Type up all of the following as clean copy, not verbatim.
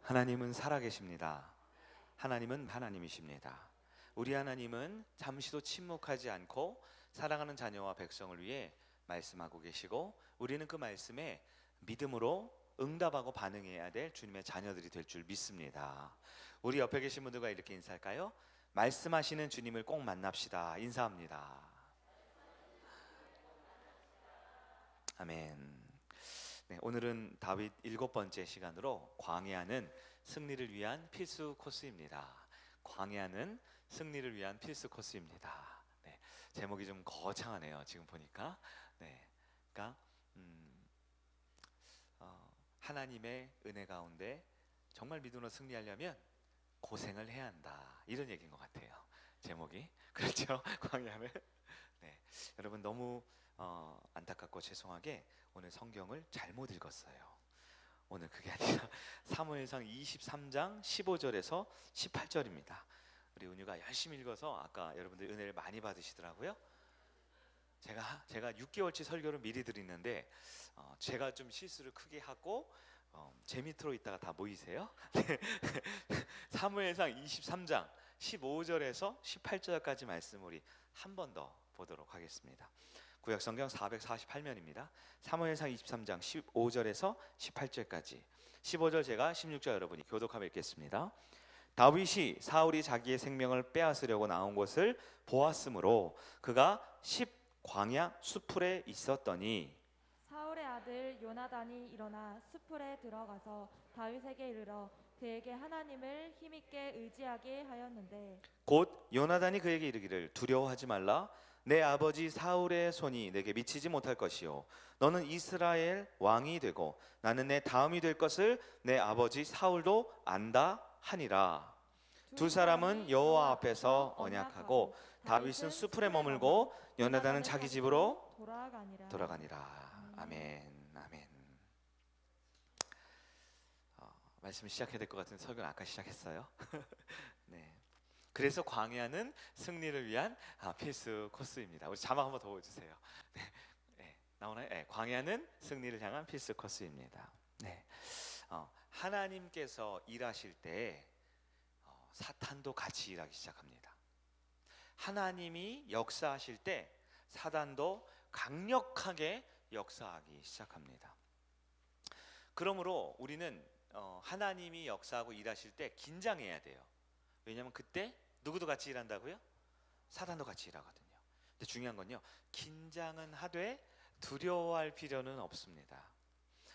하나님은 살아계십니다. 하나님은 하나님이십니다. 우리 하나님은 잠시도 침묵하지 않고 사랑하는 자녀와 백성을 위해 말씀하고 계시고, 우리는 그 말씀에 믿음으로 응답하고 반응해야 될 주님의 자녀들이 될 줄 믿습니다. 우리 옆에 계신 분들과 이렇게 인사할까요? 말씀하시는 주님을 꼭 만납시다. 인사합니다. 아멘. 네, 오늘은 다윗 7번째 시간으로 광야는 승리를 위한 필수 코스입니다. 광야는 승리를 위한 필수 코스입니다. 네, 제목이 좀 거창하네요. 지금 보니까. 네, 그러니까 하나님의 은혜 가운데 정말 믿음으로 승리하려면 고생을 해야 한다, 이런 얘기인 것 같아요. 제목이 그렇죠. 광야는. 네, 여러분 너무 안타깝고 죄송하게 오늘 성경을 잘못 읽었어요. 오늘 그게 아니라 사무엘상 23장 15절에서 18절입니다. 우리 은유가 열심히 읽어서 아까 여러분들 은혜를 많이 받으시더라고요. 제가 6개월치 설교를 미리 드리는데 제가 좀 실수를 크게 하고 제 밑으로 있다가 다 모이세요. 사무엘상 23장 15절에서 18절까지 말씀 우리 한 번 더 보도록 하겠습니다. 구약성경 448면입니다. 사무엘상 23장 15절에서 18절까지, 15절 제가 16절 여러분이 교독하며 읽겠습니다. 다윗이 사울이 자기의 생명을 빼앗으려고 나온 것을 보았으므로 그가 광야 숲풀에 있었더니, 사울의 아들 요나단이 일어나 숲풀에 들어가서 다윗에게 이르러 그에게 하나님을 힘있게 의지하게 하였는데, 곧 요나단이 그에게 이르기를 두려워하지 말라. 내 아버지 사울의 손이 내게 미치지 못할 것이요 너는 이스라엘 왕이 되고 나는 내 다음이 될 것을 내 아버지 사울도 안다 하니라. 두 사람은 여호와 앞에서 언약하고 다윗은 숲풀에 머물고 요나단은 자기 집으로 돌아가니라. 아멘. 아멘. 말씀 시작해야 될 것 같은 설교는 아까 시작했어요. 네. 그래서 광야는 승리를 위한 필수 코스입니다. 우리 자막 한번 더 보여주세요. 네. 네. 나오나요? 네. 광야는 승리를 향한 필수 코스입니다. 네. 하나님께서 일하실 때 사탄도 같이 일하기 시작합니다. 하나님이 역사하실 때 사단도 강력하게 역사하기 시작합니다. 그러므로 우리는 하나님이 역사하고 일하실 때 긴장해야 돼요. 왜냐하면 그때 누구도 같이 일한다고요? 사단도 같이 일하거든요. 근데 중요한 건요, 긴장은 하되 두려워할 필요는 없습니다.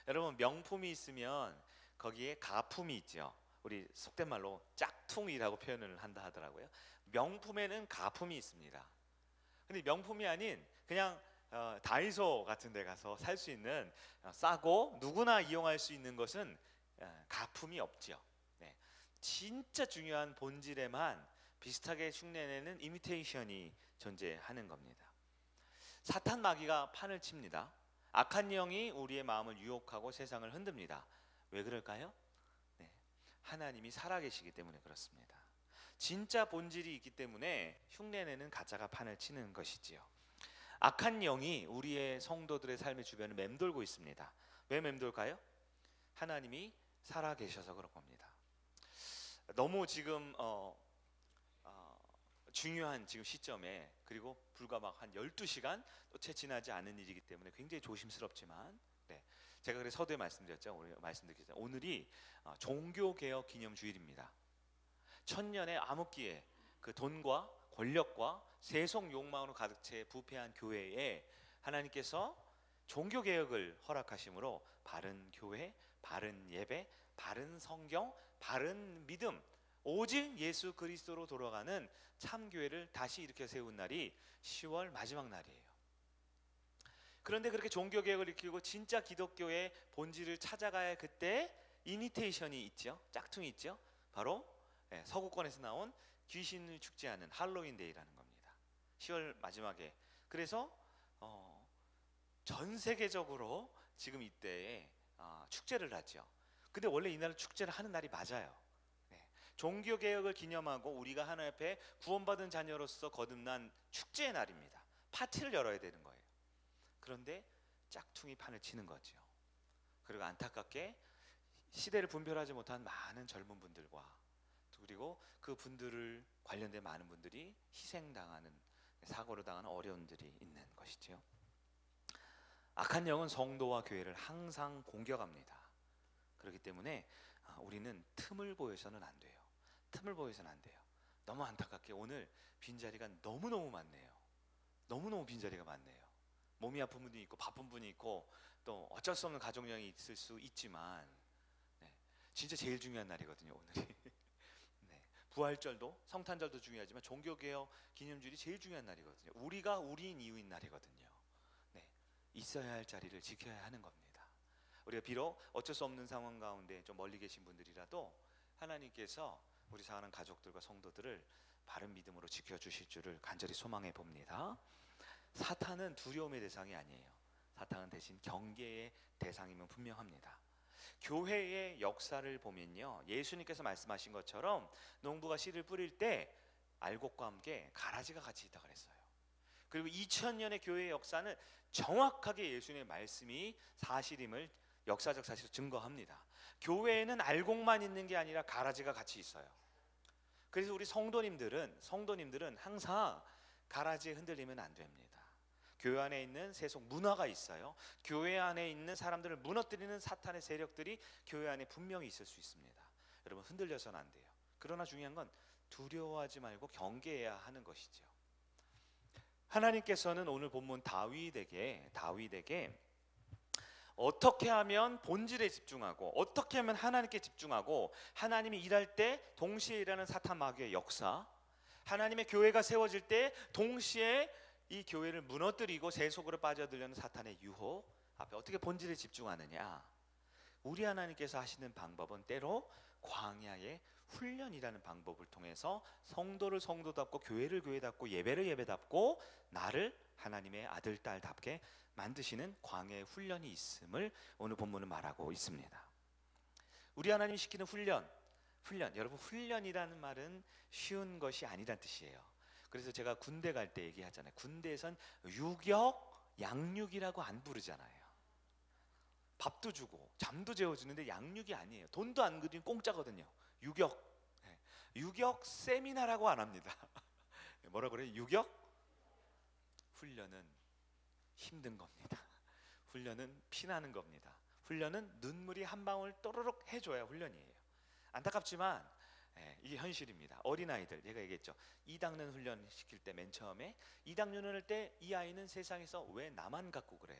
여러분, 명품이 있으면 거기에 가품이 있죠. 우리 속된 말로 짝퉁이라고 표현을 한다 하더라고요. 명품에는 가품이 있습니다. 근데 명품이 아닌 그냥 다이소 같은 데 가서 살 수 있는 싸고 누구나 이용할 수 있는 것은 가품이 없죠. 네. 진짜 중요한 본질에만 비슷하게 흉내내는 이미테이션이 존재하는 겁니다. 사탄 마귀가 판을 칩니다. 악한 영이 우리의 마음을 유혹하고 세상을 흔듭니다. 왜 그럴까요? 네. 하나님이 살아계시기 때문에 그렇습니다. 진짜 본질이 있기 때문에 흉내내는 가짜가 판을 치는 것이지요. 악한 영이 우리의 성도들의 삶의 주변을 맴돌고 있습니다. 왜 맴돌까요? 하나님이 살아계셔서 그런 겁니다. 너무 지금 중요한 지금 시점에, 그리고 불과 막 한 12시간 또 채 지나지 않은 일이기 때문에 굉장히 조심스럽지만, 네, 제가 그래서 서두에 말씀드렸죠. 오늘이 종교개혁 기념주일입니다. 천년의 암흑기에 그 돈과 권력과 세속 욕망으로 가득 채 부패한 교회에 하나님께서 종교개혁을 허락하심으로 바른 교회, 바른 예배, 바른 성경, 바른 믿음, 오직 예수 그리스도로 돌아가는 참교회를 다시 일으켜 세운 날이 10월 마지막 날이에요. 그런데 그렇게 종교개혁을 일으키고 진짜 기독교의 본질을 찾아가야 그때 이미테이션이 있죠. 짝퉁이 있죠. 바로 서구권에서 나온 귀신을 축제하는 할로윈데이라는 겁니다. 10월 마지막에. 그래서 전 세계적으로 지금 이때에 축제를 하죠. 근데 원래 이날은 축제를 하는 날이 맞아요. 네. 종교개혁을 기념하고 우리가 하나님 앞에 구원받은 자녀로서 거듭난 축제의 날입니다. 파티를 열어야 되는 거예요. 그런데 짝퉁이 판을 치는 거죠. 그리고 안타깝게 시대를 분별하지 못한 많은 젊은 분들과 그리고 그 분들을 관련된 많은 분들이 희생당하는, 사고를 당하는 어려움들이 있는 것이지요. 악한 영은 성도와 교회를 항상 공격합니다. 그렇기 때문에 우리는 틈을 보여서는 안 돼요. 틈을 보여서는 안 돼요. 너무 안타깝게 오늘 빈자리가 너무너무 많네요. 너무너무 빈자리가 많네요. 몸이 아픈 분이 있고 바쁜 분이 있고 또 어쩔 수 없는 가족령이 있을 수 있지만, 네, 진짜 제일 중요한 날이거든요, 오늘이. 네, 부활절도 성탄절도 중요하지만 종교개혁 기념주일이 제일 중요한 날이거든요. 우리가 우리인 이유인 날이거든요. 네, 있어야 할 자리를 지켜야 하는 겁니다. 우리가 비록 어쩔 수 없는 상황 가운데 좀 멀리 계신 분들이라도 하나님께서 우리 사랑하는 가족들과 성도들을 바른 믿음으로 지켜주실 줄을 간절히 소망해 봅니다. 사탄은 두려움의 대상이 아니에요. 사탄은 대신 경계의 대상임은 분명합니다. 교회의 역사를 보면요, 예수님께서 말씀하신 것처럼 농부가 씨를 뿌릴 때 알곡과 함께 가라지가 같이 있다 그랬어요. 그리고 2000년의 교회의 역사는 정확하게 예수님의 말씀이 사실임을 역사적 사실로 증거합니다. 교회에는 알곡만 있는 게 아니라 가라지가 같이 있어요. 그래서 우리 성도님들은 항상 가라지에 흔들리면 안 됩니다. 교회 안에 있는 세속 문화가 있어요. 교회 안에 있는 사람들을 무너뜨리는 사탄의 세력들이 교회 안에 분명히 있을 수 있습니다. 여러분, 흔들려서는 안 돼요. 그러나 중요한 건 두려워하지 말고 경계해야 하는 것이죠. 하나님께서는 오늘 본문 다윗에게 어떻게 하면 본질에 집중하고 어떻게 하면 하나님께 집중하고 하나님이 일할 때 동시에 일하는 사탄 마귀의 역사, 하나님의 교회가 세워질 때 동시에 이 교회를 무너뜨리고 세속으로 빠져들려는 사탄의 유혹 앞에 어떻게 본질에 집중하느냐. 우리 하나님께서 하시는 방법은 때로 광야의 훈련이라는 방법을 통해서 성도를 성도답고 교회를 교회답고 예배를 예배답고 나를 하나님의 아들 딸답게 만드시는 광야의 훈련이 있음을 오늘 본문은 말하고 있습니다. 우리 하나님이 시키는 훈련, 여러분, 훈련이라는 말은 쉬운 것이 아니란 뜻이에요. 그래서 제가 군대 갈 때 얘기하잖아요. 군대에선 유격, 양육이라고 안 부르잖아요. 밥도 주고 잠도 재워주는데 양육이 아니에요. 돈도 안 그리면 공짜거든요. 유격 세미나라고 안 합니다. 뭐라 그래요? 유격? 훈련은 힘든 겁니다. 훈련은 피나는 겁니다. 훈련은 눈물이 한 방울 또르륵 해줘야 훈련이에요. 안타깝지만 이게 현실입니다. 어린아이들, 제가 얘기했죠. 이 닦는 훈련 시킬 때 맨 처음에 이 닦는 할 때 이 아이는 세상에서 왜 나만 갖고 그래?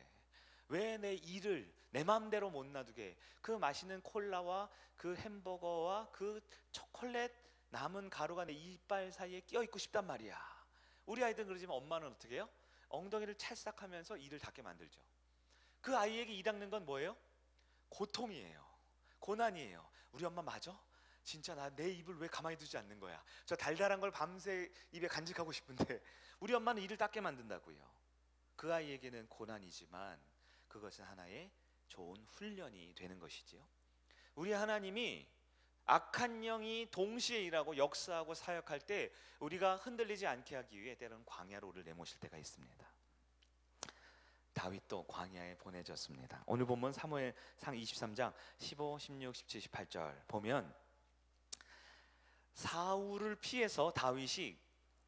왜 내 일을 내 마음대로 못 놔두게? 그 맛있는 콜라와 그 햄버거와 그 초콜릿 남은 가루가 내 이빨 사이에 끼어있고 싶단 말이야. 우리 아이들은 그러지만 엄마는 어떻게 해요? 엉덩이를 찰싹하면서 이를 닦게 만들죠. 그 아이에게 이 닦는 건 뭐예요? 고통이에요. 고난이에요. 우리 엄마 맞아? 진짜 나 내 입을 왜 가만히 두지 않는 거야? 저 달달한 걸 밤새 입에 간직하고 싶은데 우리 엄마는 이를 닦게 만든다고요. 그 아이에게는 고난이지만 그것은 하나의 좋은 훈련이 되는 것이지요. 우리 하나님이 악한 영이 동시에 일하고 역사하고 사역할 때 우리가 흔들리지 않게 하기 위해 때로는 광야로 우리를 내모실 때가 있습니다. 다윗도 광야에 보내졌습니다. 오늘 본문 사무엘상 23장 15, 16, 17, 18절 보면 사울을 피해서 다윗이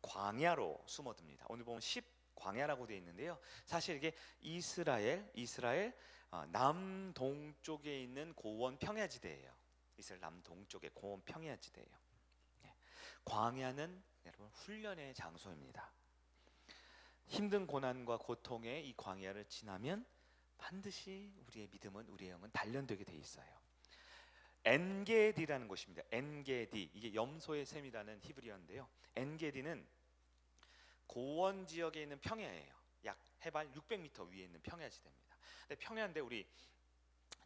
광야로 숨어듭니다. 오늘 보면 10광야라고 되어 있는데요. 사실 이게 이스라엘 남동쪽에 있는 고원 평야지대예요. 이스라엘 남동쪽의 고원 평야지대예요. 광야는 여러분 훈련의 장소입니다. 힘든 고난과 고통의 이 광야를 지나면 반드시 우리의 믿음은, 우리의 영은 단련되게 돼 있어요. 엔게디라는 곳입니다. 엔게디, 이게 염소의 샘이라는 히브리어인데요. 엔게디는 고원 지역에 있는 평야예요. 약 해발 600m 위에 있는 평야지대입니다. 근데 평야인데 우리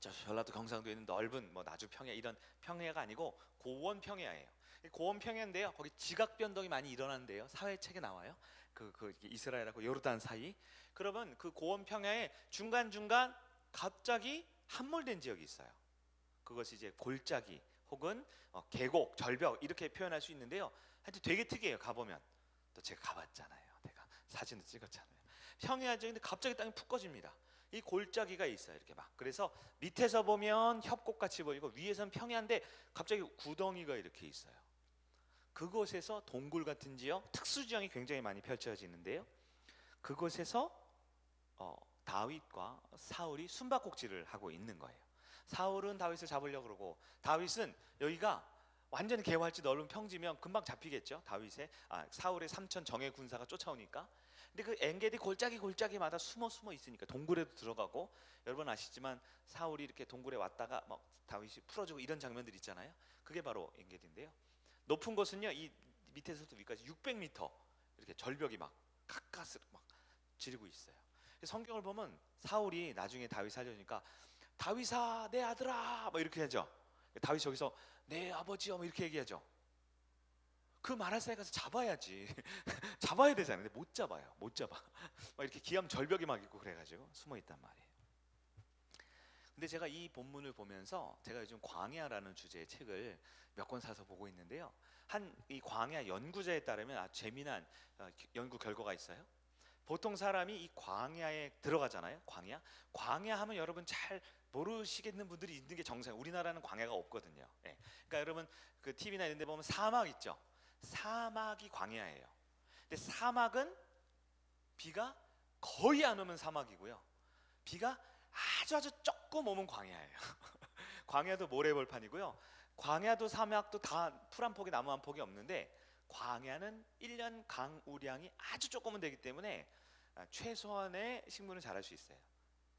전라도 경상도에 있는 넓은 나주 평야 이런 평야가 아니고 고원 평야예요. 고원 평야인데요. 거기 지각 변동이 많이 일어나는데요. 사회책에 나와요. 그 이스라엘하고 요르단 사이. 그러면 그 고원 평야에 중간중간 갑자기 함몰된 지역이 있어요. 그것이 이제 골짜기 혹은 계곡, 절벽 이렇게 표현할 수 있는데요. 하여튼 되게 특이해요. 가보면. 또 제가 가봤잖아요. 내가 사진도 찍었잖아요. 평야지인데 갑자기 땅이 푹 꺼집니다. 이 골짜기가 있어요. 이렇게 막. 그래서 밑에서 보면 협곡같이 보이고 위에선 평야인데 갑자기 구덩이가 이렇게 있어요. 그곳에서 동굴 같은 지역, 특수 지형이 굉장히 많이 펼쳐지는데요. 그곳에서 다윗과 사울이 숨바꼭질을 하고 있는 거예요. 사울은 다윗을 잡으려고 그러고, 다윗은 여기가 완전히 개화할지 넓은 평지면 금방 잡히겠죠. 사울의 삼천 정예 군사가 쫓아오니까. 근데 그 엔게디 골짜기마다 숨어 있으니까 동굴에도 들어가고, 여러분 아시지만 사울이 이렇게 동굴에 왔다가 막 다윗이 풀어주고 이런 장면들 있잖아요. 그게 바로 엔게디인데요. 높은 곳은요, 이 밑에서부터 위까지 600m 이렇게 절벽이 막 가까스 막 지르고 있어요. 성경을 보면 사울이 나중에 다윗 살려주니까 다윗아 내 아들아 뭐 이렇게 하죠. 다윗이 저기서 내 아버지요 뭐 이렇게 얘기하죠. 그 말할 사이에 가서 잡아야지. 잡아야 되잖아요. 근데 못 잡아요. 못 잡아. 막 이렇게 기암 절벽이 막 있고 그래가지고 숨어 있단 말이에요. 근데 제가 이 본문을 보면서 제가 요즘 광야라는 주제의 책을 몇 권 사서 보고 있는데요. 이 광야 연구자에 따르면 아주 재미난 연구 결과가 있어요. 보통 사람이 이 광야에 들어가잖아요. 광야 하면 여러분 잘 모르시겠는 분들이 있는 게 정상. 우리나라는 광야가 없거든요. 예. 그러니까 여러분 그 TV나 이런 데 보면 사막 있죠. 사막이 광야예요. 근데 사막은 비가 거의 안 오면 사막이고요. 비가 아주 조금 오면 광야예요. 광야도 모래벌판이고요. 광야도 사막도 다 풀 한 폭이 나무 한 폭이 없는데, 광야는 1년 강우량이 아주 조금은 되기 때문에 최소한의 식물은 자랄 수 있어요.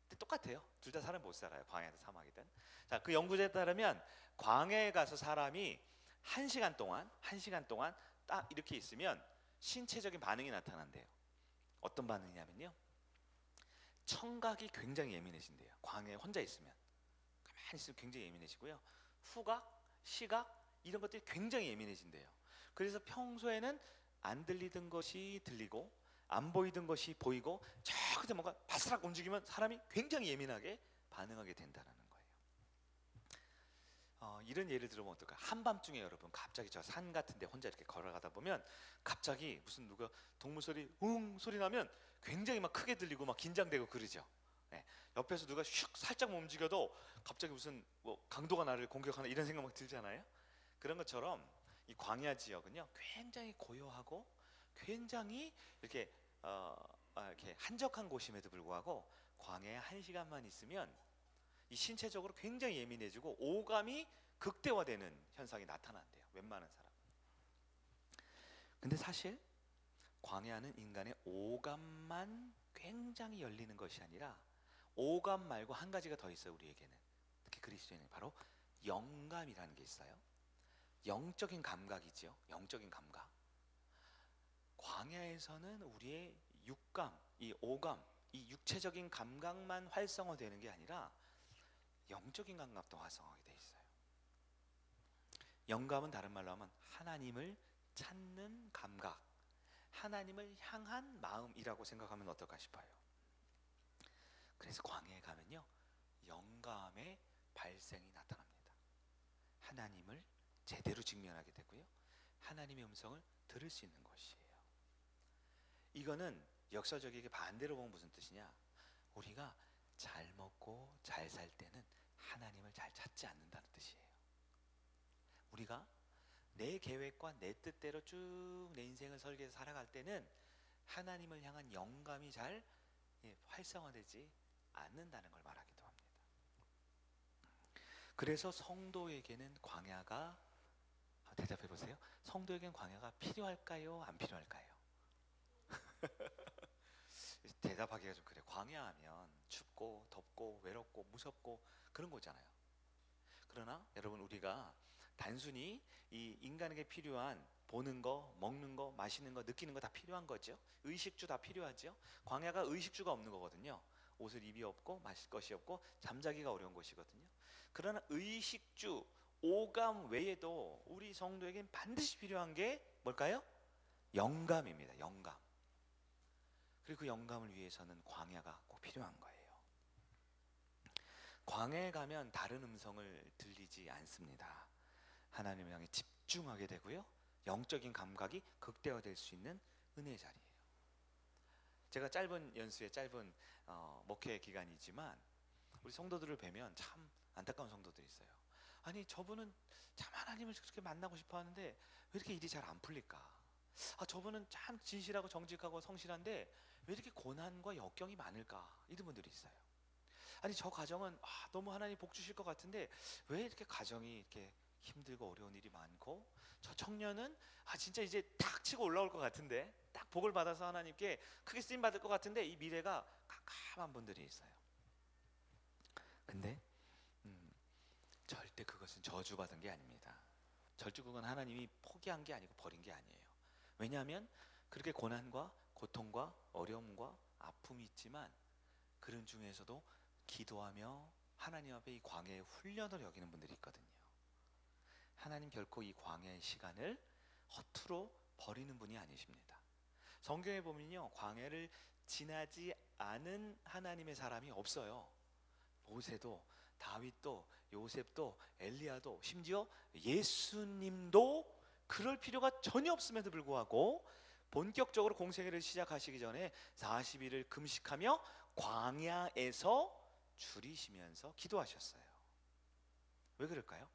근데 똑같아요. 둘 다 사람 못 살아요. 광야든 사막이든. 자, 그 연구자에 따르면 광야에 가서 사람이 1시간 동안 딱 이렇게 있으면 신체적인 반응이 나타난대요. 어떤 반응이냐면요, 청각이 굉장히 예민해진대요. 광야에 혼자 있으면 가만히 있으면 굉장히 예민해지고요. 후각, 시각 이런 것들이 굉장히 예민해진대요. 그래서 평소에는 안 들리던 것이 들리고 안 보이던 것이 보이고, 저 끝에 뭔가 바스락 움직이면 사람이 굉장히 예민하게 반응하게 된다는 거예요. 이런 예를 들어보면 어떨까? 한밤중에 여러분 갑자기 저 산 같은 데 혼자 이렇게 걸어가다 보면 갑자기 무슨 누가 동물 소리 웅 소리 나면 굉장히 막 크게 들리고 막 긴장되고 그러죠. 네. 옆에서 누가 슉 살짝 움직여도 갑자기 무슨 뭐 강도가 나를 공격하나 이런 생각 막 들잖아요. 그런 것처럼 이 광야 지역은요 굉장히 고요하고 굉장히 이렇게 이렇게 한적한 곳임에도 불구하고 광야에 1시간만 있으면 이 신체적으로 굉장히 예민해지고 오감이 극대화되는 현상이 나타난대요. 웬만한 사람. 근데 사실 광야는 인간의 오감만 굉장히 열리는 것이 아니라, 오감 말고 한 가지가 더 있어요. 우리에게는, 특히 그리스도인은 바로 영감이라는 게 있어요. 영적인 감각이죠. 영적인 감각. 광야에서는 우리의 육감, 이 오감, 이 육체적인 감각만 활성화되는 게 아니라 영적인 감각도 활성화하게 돼 있어요. 영감은 다른 말로 하면 하나님을 찾는 감각, 하나님을 향한 마음이라고 생각하면 어떨까 싶어요. 그래서 광야에 가면요 영감의 발생이 나타납니다. 하나님을 제대로 직면하게 되고요, 하나님의 음성을 들을 수 있는 것이에요. 이거는 역사적이게 반대로 보면 무슨 뜻이냐, 우리가 잘 먹고 잘 살 때는 하나님을 잘 찾지 않는다는 뜻이에요. 우리가 내 계획과 내 뜻대로 쭉 내 인생을 설계해서 살아갈 때는 하나님을 향한 영감이 잘 활성화되지 않는다는 걸 말하기도 합니다. 그래서 성도에게는 광야가, 대답해 보세요. 성도에게는 광야가 필요할까요? 안 필요할까요? 대답하기가 좀 그래요. 광야하면 춥고 덥고 외롭고 무섭고 그런 거잖아요. 그러나 여러분, 우리가 단순히 이 인간에게 필요한 보는 거, 먹는 거, 마시는 거, 느끼는 거 다 필요한 거죠. 의식주 다 필요하죠. 광야가 의식주가 없는 거거든요. 옷을 입이 없고 마실 것이 없고 잠자기가 어려운 것이거든요. 그러나 의식주, 오감 외에도 우리 성도에겐 반드시 필요한 게 뭘까요? 영감입니다. 영감. 그리고 그 영감을 위해서는 광야가 꼭 필요한 거예요. 광야에 가면 다른 음성을 들리지 않습니다. 하나님을 향해 집중하게 되고요, 영적인 감각이 극대화될 수 있는 은혜의 자리예요. 제가 짧은 연수의 짧은 목회 기간이지만 우리 성도들을 뵈면 참 안타까운 성도들이 있어요. 아니 저분은 참 하나님을 그렇게 만나고 싶어 하는데 왜 이렇게 일이 잘 안 풀릴까? 저분은 참 진실하고 정직하고 성실한데 왜 이렇게 고난과 역경이 많을까? 이런 분들이 있어요. 아니 저 가정은 너무 하나님 복 주실 것 같은데 왜 이렇게 가정이 이렇게 힘들고 어려운 일이 많고, 저 청년은 진짜 이제 탁 치고 올라올 것 같은데, 딱 복을 받아서 하나님께 크게 쓰임 받을 것 같은데 이 미래가 깜깜한 분들이 있어요. 근데 절대 그것은 저주받은 게 아닙니다. 절주국은 하나님이 포기한 게 아니고 버린 게 아니에요. 왜냐하면 그렇게 고난과 고통과 어려움과 아픔이 있지만 그런 중에서도 기도하며 하나님 앞에 이 광야의 훈련을 여기는 분들이 있거든요. 하나님 결코 이 광야의 시간을 허투루 버리는 분이 아니십니다. 성경에 보면요, 광야를 지나지 않은 하나님의 사람이 없어요. 모세도, 다윗도, 요셉도, 엘리야도, 심지어 예수님도 그럴 필요가 전혀 없음에도 불구하고 본격적으로 공생애를 시작하시기 전에 40일을 금식하며 광야에서 줄이시면서 기도하셨어요. 왜 그럴까요?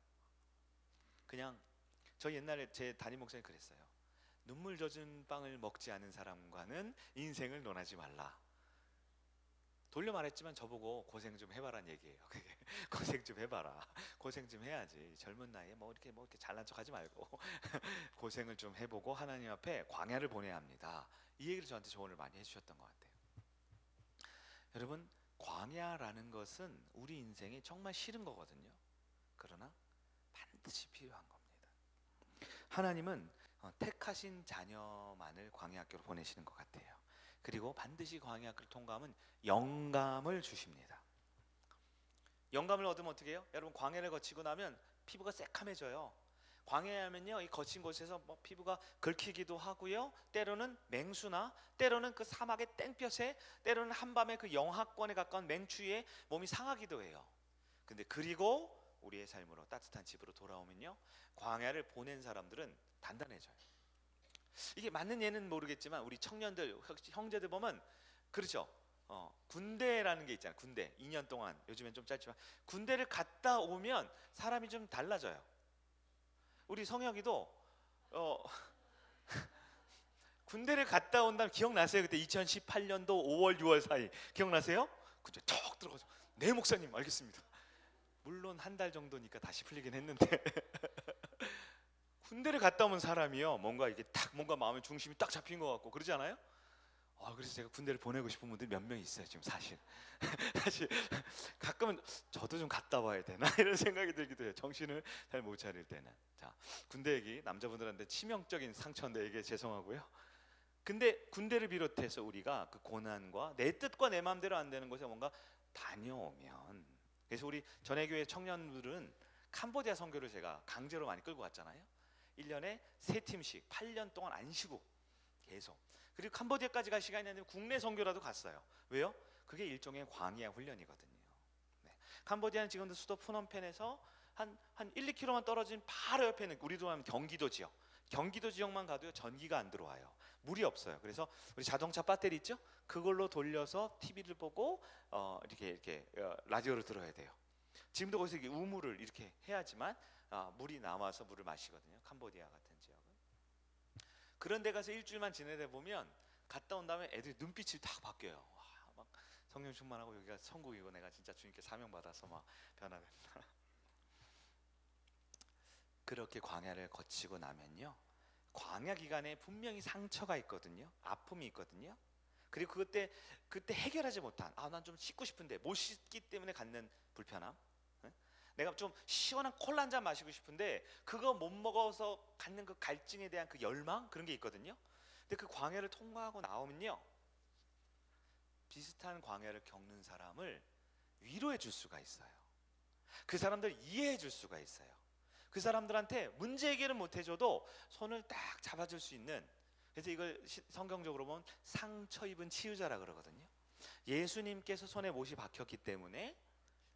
그냥 저 옛날에 제 담임 목사님 그랬어요. 눈물 젖은 빵을 먹지 않은 사람과는 인생을 논하지 말라. 돌려 말했지만 저보고 고생 좀 해봐라는 얘기예요. 그게 고생 좀 해봐라. 고생 좀 해야지. 젊은 나이에 뭐 이렇게 잘난 척하지 말고 고생을 좀 해보고 하나님 앞에 광야를 보내야 합니다. 이 얘기를 저한테 조언을 많이 해주셨던 것 같아요. 여러분, 광야라는 것은 우리 인생에 정말 싫은 거거든요. 그러나 반드시 필요한 겁니다. 하나님은 택하신 자녀만을 광야학교로 보내시는 것 같아요. 그리고 반드시 광야학교를 통과하면 영감을 주십니다. 영감을 얻으면 어떻게 해요? 여러분, 광야를 거치고 나면 피부가 새카매져요. 광야에 하면요, 이 거친 곳에서 피부가 긁히기도 하고요, 때로는 맹수나 때로는 그 사막의 땡볕에, 때로는 한밤에 그 영하권에 가까운 맹추위에 몸이 상하기도 해요. 근데 그리고 우리의 삶으로 따뜻한 집으로 돌아오면요, 광야를 보낸 사람들은 단단해져요. 이게 맞는 예는 모르겠지만 우리 청년들, 형제들 보면 그렇죠. 군대라는 게 있잖아요. 군대 2년 동안, 요즘엔 좀 짧지만 군대를 갔다 오면 사람이 좀 달라져요. 우리 성혁이도 군대를 갔다 온다면 기억나세요? 그때 2018년도 5월 6월 사이 기억나세요? 군대 턱 들어가서 네 목사님 알겠습니다. 물론 한 달 정도니까 다시 풀리긴 했는데 군대를 갔다 오면 사람이요, 뭔가 이게 뭔가 마음의 중심이 딱 잡힌 것 같고 그러지 않아요? 그래서 제가 군대를 보내고 싶은 분들이 몇 명 있어요 지금 사실. 사실 가끔은 저도 좀 갔다 와야 되나 이런 생각이 들기도 해요. 정신을 잘 못 차릴 때는. 자, 군대 얘기 남자분들한테 치명적인 상처인데 이게 죄송하고요. 근데 군대를 비롯해서 우리가 그 고난과 내 뜻과 내 마음대로 안 되는 곳에 뭔가 다녀오면, 그래서 우리 전해교회 청년들은 캄보디아 선교를 제가 강제로 많이 끌고 갔잖아요. 1년에 3팀씩 8년 동안 안 쉬고 계속. 그리고 캄보디아까지 갈 시간이 있는데 국내 선교라도 갔어요. 왜요? 그게 일종의 광야 훈련이거든요. 네. 캄보디아는 지금도 수도 푸놈펜에서 한 1, 2km만 떨어진 바로 옆에 있는, 우리도 하면 경기도 지역, 경기도 지역만 가도요 전기가 안 들어와요. 물이 없어요. 그래서 우리 자동차 배터리 있죠? 그걸로 돌려서 TV를 보고 이렇게 라디오를 들어야 돼요. 지금도 거기서 우물을 이렇게 해야지만 물이 나와서 물을 마시거든요. 캄보디아 같은 지역은. 그런 데 가서 일주일만 지내다 보면 갔다 온 다음에 애들이 눈빛이 딱 바뀌어요. 와, 막 성령 충만하고 여기가 천국이고 내가 진짜 주님께 사명받아서 막 변화된다. 그렇게 광야를 거치고 나면요, 광야 기간에 분명히 상처가 있거든요. 아픔이 있거든요. 그리고 그때 해결하지 못한, 난 좀 씻고 싶은데 못 씻기 때문에 갖는 불편함, 내가 좀 시원한 콜라 한 잔 마시고 싶은데 그거 못 먹어서 갖는 그 갈증에 대한 그 열망, 그런 게 있거든요. 근데 그 광야를 통과하고 나오면요, 비슷한 광야를 겪는 사람을 위로해 줄 수가 있어요. 그 사람들 이해해 줄 수가 있어요. 그 사람들한테 문제 해결은 못 해줘도 손을 딱 잡아줄 수 있는, 그래서 이걸 성경적으로 보면 상처 입은 치유자라 그러거든요. 예수님께서 손에 못이 박혔기 때문에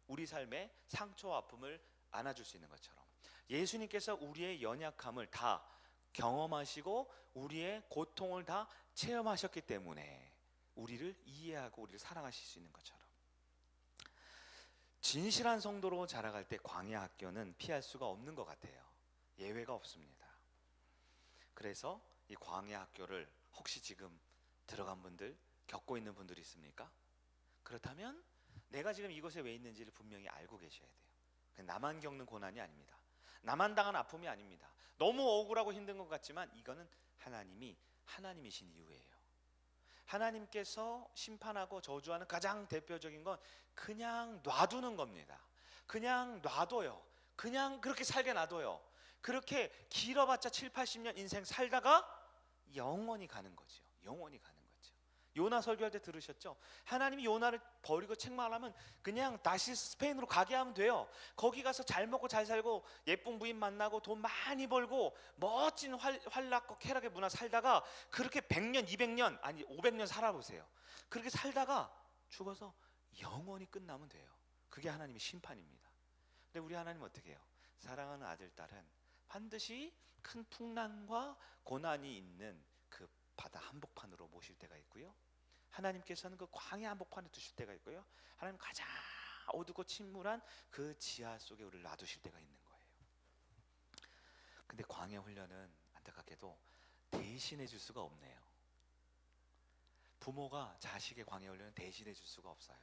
우리 삶의 상처와 아픔을 안아줄 수 있는 것처럼, 예수님께서 우리의 연약함을 다 경험하시고 우리의 고통을 다 체험하셨기 때문에 우리를 이해하고 우리를 사랑하실 수 있는 것처럼 진실한 성도로 자라갈 때 광야 학교는 피할 수가 없는 것 같아요. 예외가 없습니다. 그래서 이 광야 학교를 혹시 지금 들어간 분들, 겪고 있는 분들이 있습니까? 그렇다면 내가 지금 이곳에 왜 있는지를 분명히 알고 계셔야 돼요. 나만 겪는 고난이 아닙니다. 나만 당한 아픔이 아닙니다. 너무 억울하고 힘든 것 같지만 이거는 하나님이신 이유예요. 하나님께서 심판하고 저주하는 가장 대표적인 건 그냥 놔두는 겁니다. 그냥 놔둬요. 그냥 그렇게 살게 놔둬요. 그렇게 길어봤자 7, 80년 인생 살다가 영원히 가는 거죠. 영원히 가는 거죠. 요나 설교할 때 들으셨죠? 하나님이 요나를 버리고 책망하면 그냥 다시 스페인으로 가게 하면 돼요. 거기 가서 잘 먹고 잘 살고 예쁜 부인 만나고 돈 많이 벌고 멋진 활락과 쾌락의 문화 살다가 그렇게 100년, 200년 아니 500년 살아보세요. 그렇게 살다가 죽어서 영원히 끝나면 돼요. 그게 하나님의 심판입니다. 근데 우리 하나님 어떻게 해요? 사랑하는 아들, 딸은 반드시 큰 풍랑과 고난이 있는 그 바다 한복판으로 모실 때가 있고요. 하나님께서는 그 광야 한복판에 두실 때가 있고요. 하나님 가장 어둡고 침울한 그 지하 속에 우리를 놔두실 때가 있는 거예요. 근데 광야 훈련은 안타깝게도 대신해 줄 수가 없네요. 부모가 자식의 광야 훈련은 대신해 줄 수가 없어요.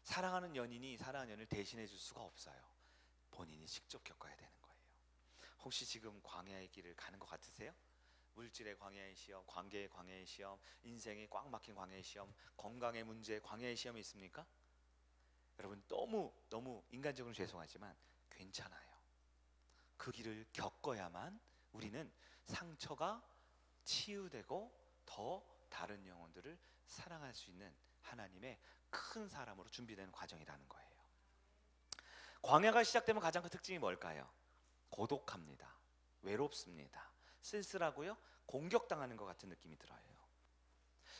사랑하는 연인이 사랑하는 연인을 대신해 줄 수가 없어요. 본인이 직접 겪어야 되는 거예요. 혹시 지금 광야의 길을 가는 것 같으세요? 물질의 광야의 시험, 관계의 광야의 시험, 인생이 꽉 막힌 광야의 시험, 건강의 문제, 광야의 시험이 있습니까? 여러분 너무 인간적으로 죄송하지만 괜찮아요. 그 길을 겪어야만 우리는 상처가 치유되고 더 다른 영혼들을 사랑할 수 있는 하나님의 큰 사람으로 준비되는 과정이라는 거예요. 광야가 시작되면 가장 큰 특징이 뭘까요? 고독합니다. 외롭습니다. 쓸쓸하고요. 공격당하는 것 같은 느낌이 들어요.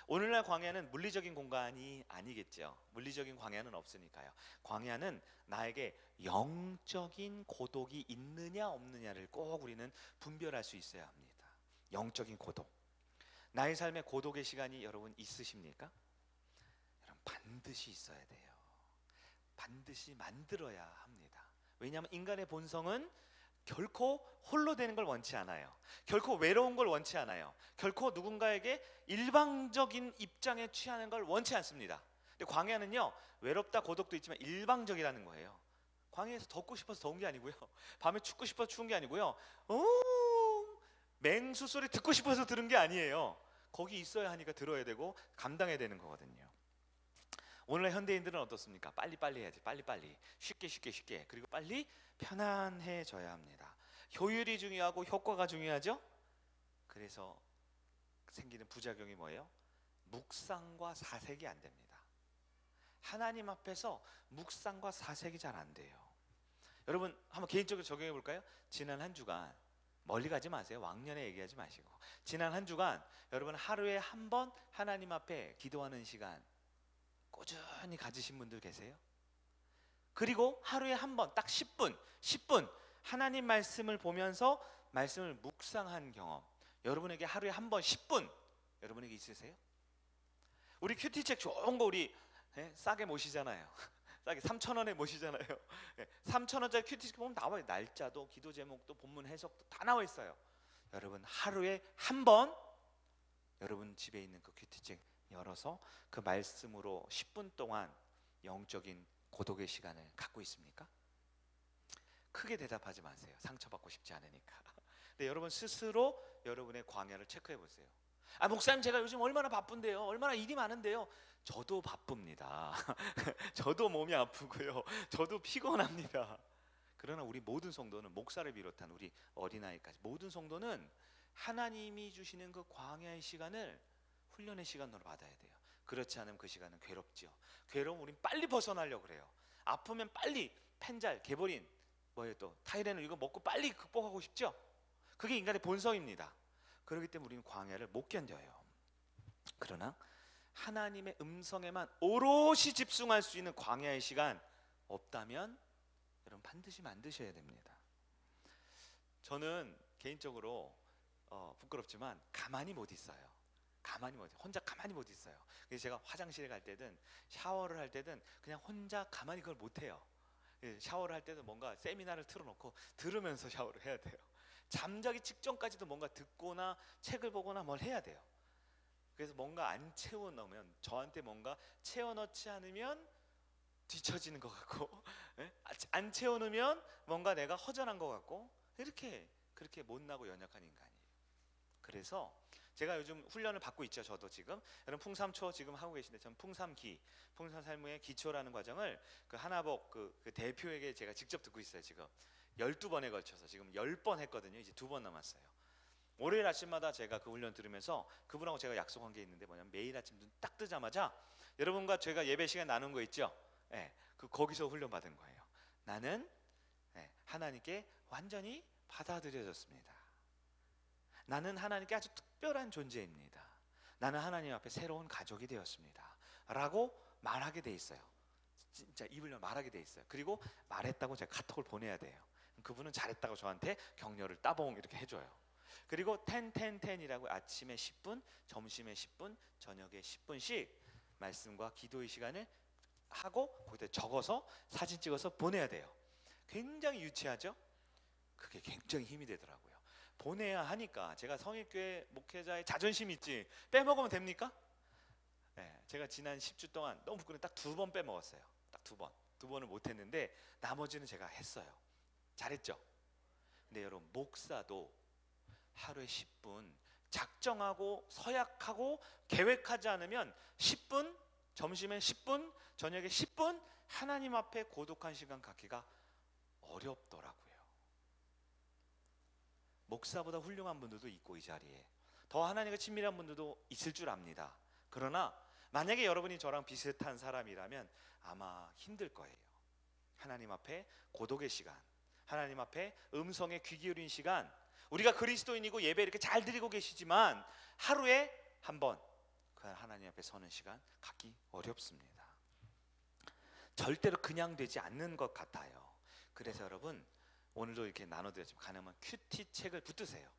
오늘날 광야는 물리적인 공간이 아니겠죠. 물리적인 광야는 없으니까요. 광야는 나에게 영적인 고독이 있느냐 없느냐를 꼭 우리는 분별할 수 있어야 합니다. 영적인 고독. 나의 삶에 고독의 시간이 여러분 있으십니까? 여러분 반드시 있어야 돼요. 반드시 만들어야 합니다. 왜냐하면 인간의 본성은 결코 홀로 되는 걸 원치 않아요. 결코 외로운 걸 원치 않아요. 결코 누군가에게 일방적인 입장에 취하는 걸 원치 않습니다. 근데 광야는요, 외롭다 고독도 있지만 일방적이라는 거예요. 광야에서 덥고 싶어서 더운 게 아니고요, 밤에 춥고 싶어서 추운 게 아니고요, 맹수 소리 듣고 싶어서 들은 게 아니에요. 거기 있어야 하니까 들어야 되고 감당해야 되는 거거든요. 오늘날 현대인들은 어떻습니까? 빨리빨리 해야지. 빨리빨리 쉽게 그리고 빨리 편안해져야 합니다. 효율이 중요하고 효과가 중요하죠. 그래서 생기는 부작용이 뭐예요? 묵상과 사색이 안 됩니다. 하나님 앞에서 묵상과 사색이 잘 안 돼요. 여러분 한번 개인적으로 적용해 볼까요? 지난 한 주간 멀리 가지 마세요. 왕년에 얘기하지 마시고 지난 한 주간 여러분 하루에 한 번 하나님 앞에 기도하는 시간 꾸준히 가지신 분들 계세요? 그리고 하루에 한 번 딱 10분 하나님 말씀을 보면서 말씀을 묵상한 경험 여러분에게 하루에 한 번 10분 여러분에게 있으세요? 우리 큐티책 좋은 거 우리 싸게 모시잖아요. 싸게 3,000원에 모시잖아요. 3,000원짜리 큐티책 보면 나와요. 날짜도 기도 제목도 본문 해석도 다 나와 있어요. 여러분 하루에 한 번 여러분 집에 있는 그 큐티책 열어서 그 말씀으로 10분 동안 영적인 고독의 시간을 갖고 있습니까? 크게 대답하지 마세요. 상처받고 싶지 않으니까. 근데 여러분 스스로 여러분의 광야를 체크해 보세요. 아 목사님 제가 요즘 얼마나 바쁜데요. 얼마나 일이 많은데요. 저도 바쁩니다. 저도 몸이 아프고요. 저도 피곤합니다. 그러나 우리 모든 성도는 목사를 비롯한 우리 어린아이까지 모든 성도는 하나님이 주시는 그 광야의 시간을 훈련의 시간으로 받아야 돼요. 그렇지 않으면 그 시간은 괴롭죠. 괴로움 우린 빨리 벗어나려고 그래요. 아프면 빨리 펜잘, 개보린, 뭐예요 또 타이레놀 이거 먹고 빨리 극복하고 싶죠. 그게 인간의 본성입니다. 그렇기 때문에 우리는 광야를 못 견뎌요. 그러나 하나님의 음성에만 오롯이 집중할 수 있는 광야의 시간 없다면 여러분 반드시 만드셔야 됩니다. 저는 개인적으로 부끄럽지만 가만히 못 있어요. 혼자 가만히 못 있어요. 그래서 제가 화장실에 갈 때든 샤워를 할 때든 그냥 혼자 가만히 그걸 못 해요. 샤워를 할 때도 뭔가 세미나를 틀어놓고 들으면서 샤워를 해야 돼요. 잠자기 직전까지도 뭔가 듣거나 책을 보거나 뭘 해야 돼요. 그래서 뭔가 안 채워 넣으면, 저한테 뭔가 채워 넣지 않으면 뒤처지는 것 같고 안 채워 넣으면 뭔가 내가 허전한 것 같고, 그렇게 못나고 연약한 인간이에요. 그래서 제가 요즘 훈련을 받고 있죠. 저도 지금 여러분 풍삼초 지금 하고 계신데, 전 풍삼기, 풍삼살무의 기초라는 과정을 그 하나복 그 대표에게 제가 직접 듣고 있어요. 지금 12번에 걸쳐서 지금 10번 했거든요. 이제 2번 남았어요. 월요일 아침마다 제가 그 훈련 들으면서 그분하고 제가 약속한 게 있는데, 뭐냐면 매일 아침 눈 딱 뜨자마자 여러분과 제가 예배 시간 나눈 거 있죠. 거기서 훈련 받은 거예요. 나는 하나님께 완전히 받아들여졌습니다. 나는 하나님께 아주 특별한 존재입니다. 나는 하나님 앞에 새로운 가족이 되었습니다 라고 말하게 돼 있어요. 진짜 입을 말하게 돼 있어요. 그리고 말했다고 제가 카톡을 보내야 돼요. 그분은 잘했다고 저한테 격려를 따봉 이렇게 해줘요. 그리고 10이라고 아침에 10분, 점심에 10분, 저녁에 10분씩 말씀과 기도의 시간을 하고 거기다 적어서 사진 찍어서 보내야 돼요. 굉장히 유치하죠? 그게 굉장히 힘이 되더라고요. 보내야 하니까. 제가 성일교회 목회자의 자존심 있지 빼먹으면 됩니까? 제가 지난 10주 동안 너무 부끄러워 딱 2번 빼먹었어요. 딱 2번. 2번을 못했는데 나머지는 제가 했어요. 잘했죠? 근데 여러분, 목사도 하루에 10분 작정하고 서약하고 계획하지 않으면 10분, 점심에 10분, 저녁에 10분 하나님 앞에 고독한 시간 갖기가 어렵더라고요. 목사보다 훌륭한 분들도 있고 이 자리에 더 하나님과 친밀한 분들도 있을 줄 압니다. 그러나 만약에 여러분이 저랑 비슷한 사람이라면 아마 힘들 거예요. 하나님 앞에 고독의 시간, 하나님 앞에 음성에 귀 기울인 시간, 우리가 그리스도인이고 예배 이렇게 잘 드리고 계시지만 하루에 한 번 그 하나님 앞에 서는 시간 갖기 어렵습니다. 절대로 그냥 되지 않는 것 같아요. 그래서 여러분, 오늘도 이렇게 나눠드렸지만 가능하면 큐티 책을 붙드세요.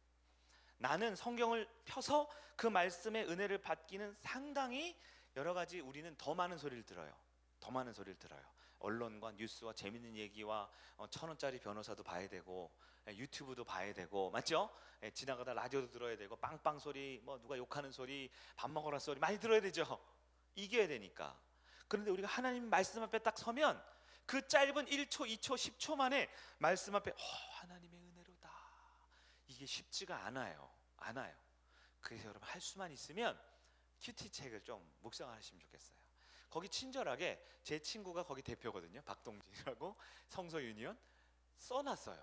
나는 성경을 펴서 그 말씀의 은혜를 받기는 상당히 여러 가지, 우리는 더 많은 소리를 들어요. 더 많은 소리를 들어요. 언론과 뉴스와 재밌는 얘기와 1,000원짜리 변호사도 봐야 되고 유튜브도 봐야 되고, 맞죠? 지나가다 라디오도 들어야 되고, 빵빵 소리, 뭐 누가 욕하는 소리, 밥 먹으라 소리 많이 들어야 되죠. 이겨야 되니까. 그런데 우리가 하나님 말씀 앞에 딱 서면 그 짧은 1초, 2초, 10초 만에 말씀 앞에 하나님의 은혜로다. 이게 쉽지가 않아요. 그래서 여러분, 할 수만 있으면 큐티 책을 좀 묵상하시면 좋겠어요. 거기 친절하게, 제 친구가 거기 대표거든요. 박동진이라고, 성서 유니온 써놨어요.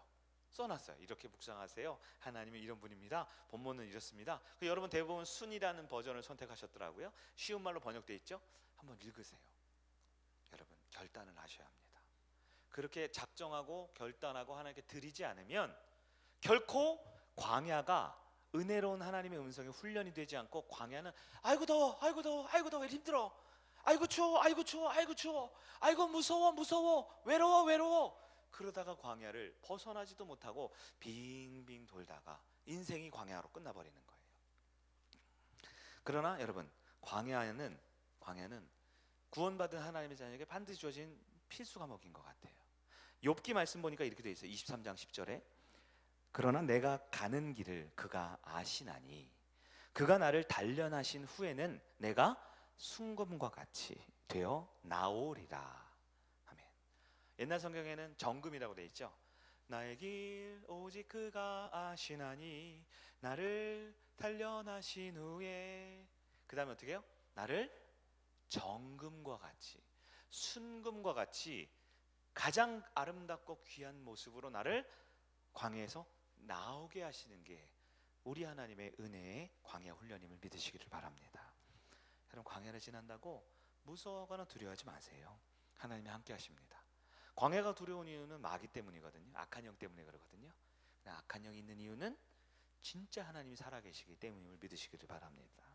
이렇게 묵상하세요. 하나님은 이런 분입니다. 본문은 이렇습니다. 여러분 대부분 순이라는 버전을 선택하셨더라고요. 쉬운 말로 번역돼 있죠. 한번 읽으세요. 여러분, 결단을 하셔야 합니다. 그렇게 작정하고 결단하고 하나님께 드리지 않으면 결코 광야가 은혜로운 하나님의 음성에 훈련이 되지 않고, 광야는 아이고 더워, 아이고 더워, 아이고 더워, 힘들어, 아이고 추워, 아이고 추워, 아이고 추워, 아이고 무서워, 외로워, 그러다가 광야를 벗어나지도 못하고 빙빙 돌다가 인생이 광야로 끝나버리는 거예요. 그러나 여러분, 광야는 구원받은 하나님의 자녀에게 반드시 주어진 필수 과목인 것 같아요. 욥기 말씀 보니까 이렇게 돼 있어요. 23장 10절에 그러나 내가 가는 길을 그가 아시나니 그가 나를 단련하신 후에는 내가 순금과 같이 되어 나오리라. 아멘. 옛날 성경에는 정금이라고 돼 있죠. 나의 길 오직 그가 아시나니 나를 단련하신 후에, 그 다음에 어떻게 해요? 나를 정금과 같이, 순금과 같이 가장 아름답고 귀한 모습으로 나를 광야에서 나오게 하시는 게 우리 하나님의 은혜의 광야 훈련임을 믿으시기를 바랍니다. 여러분, 광야를 지난다고 무서워하거나 두려워하지 마세요. 하나님이 함께 하십니다. 광야가 두려운 이유는 마귀 때문이거든요. 악한 영 때문에 그러거든요. 악한 영이 있는 이유는 진짜 하나님이 살아계시기 때문임을 믿으시기를 바랍니다.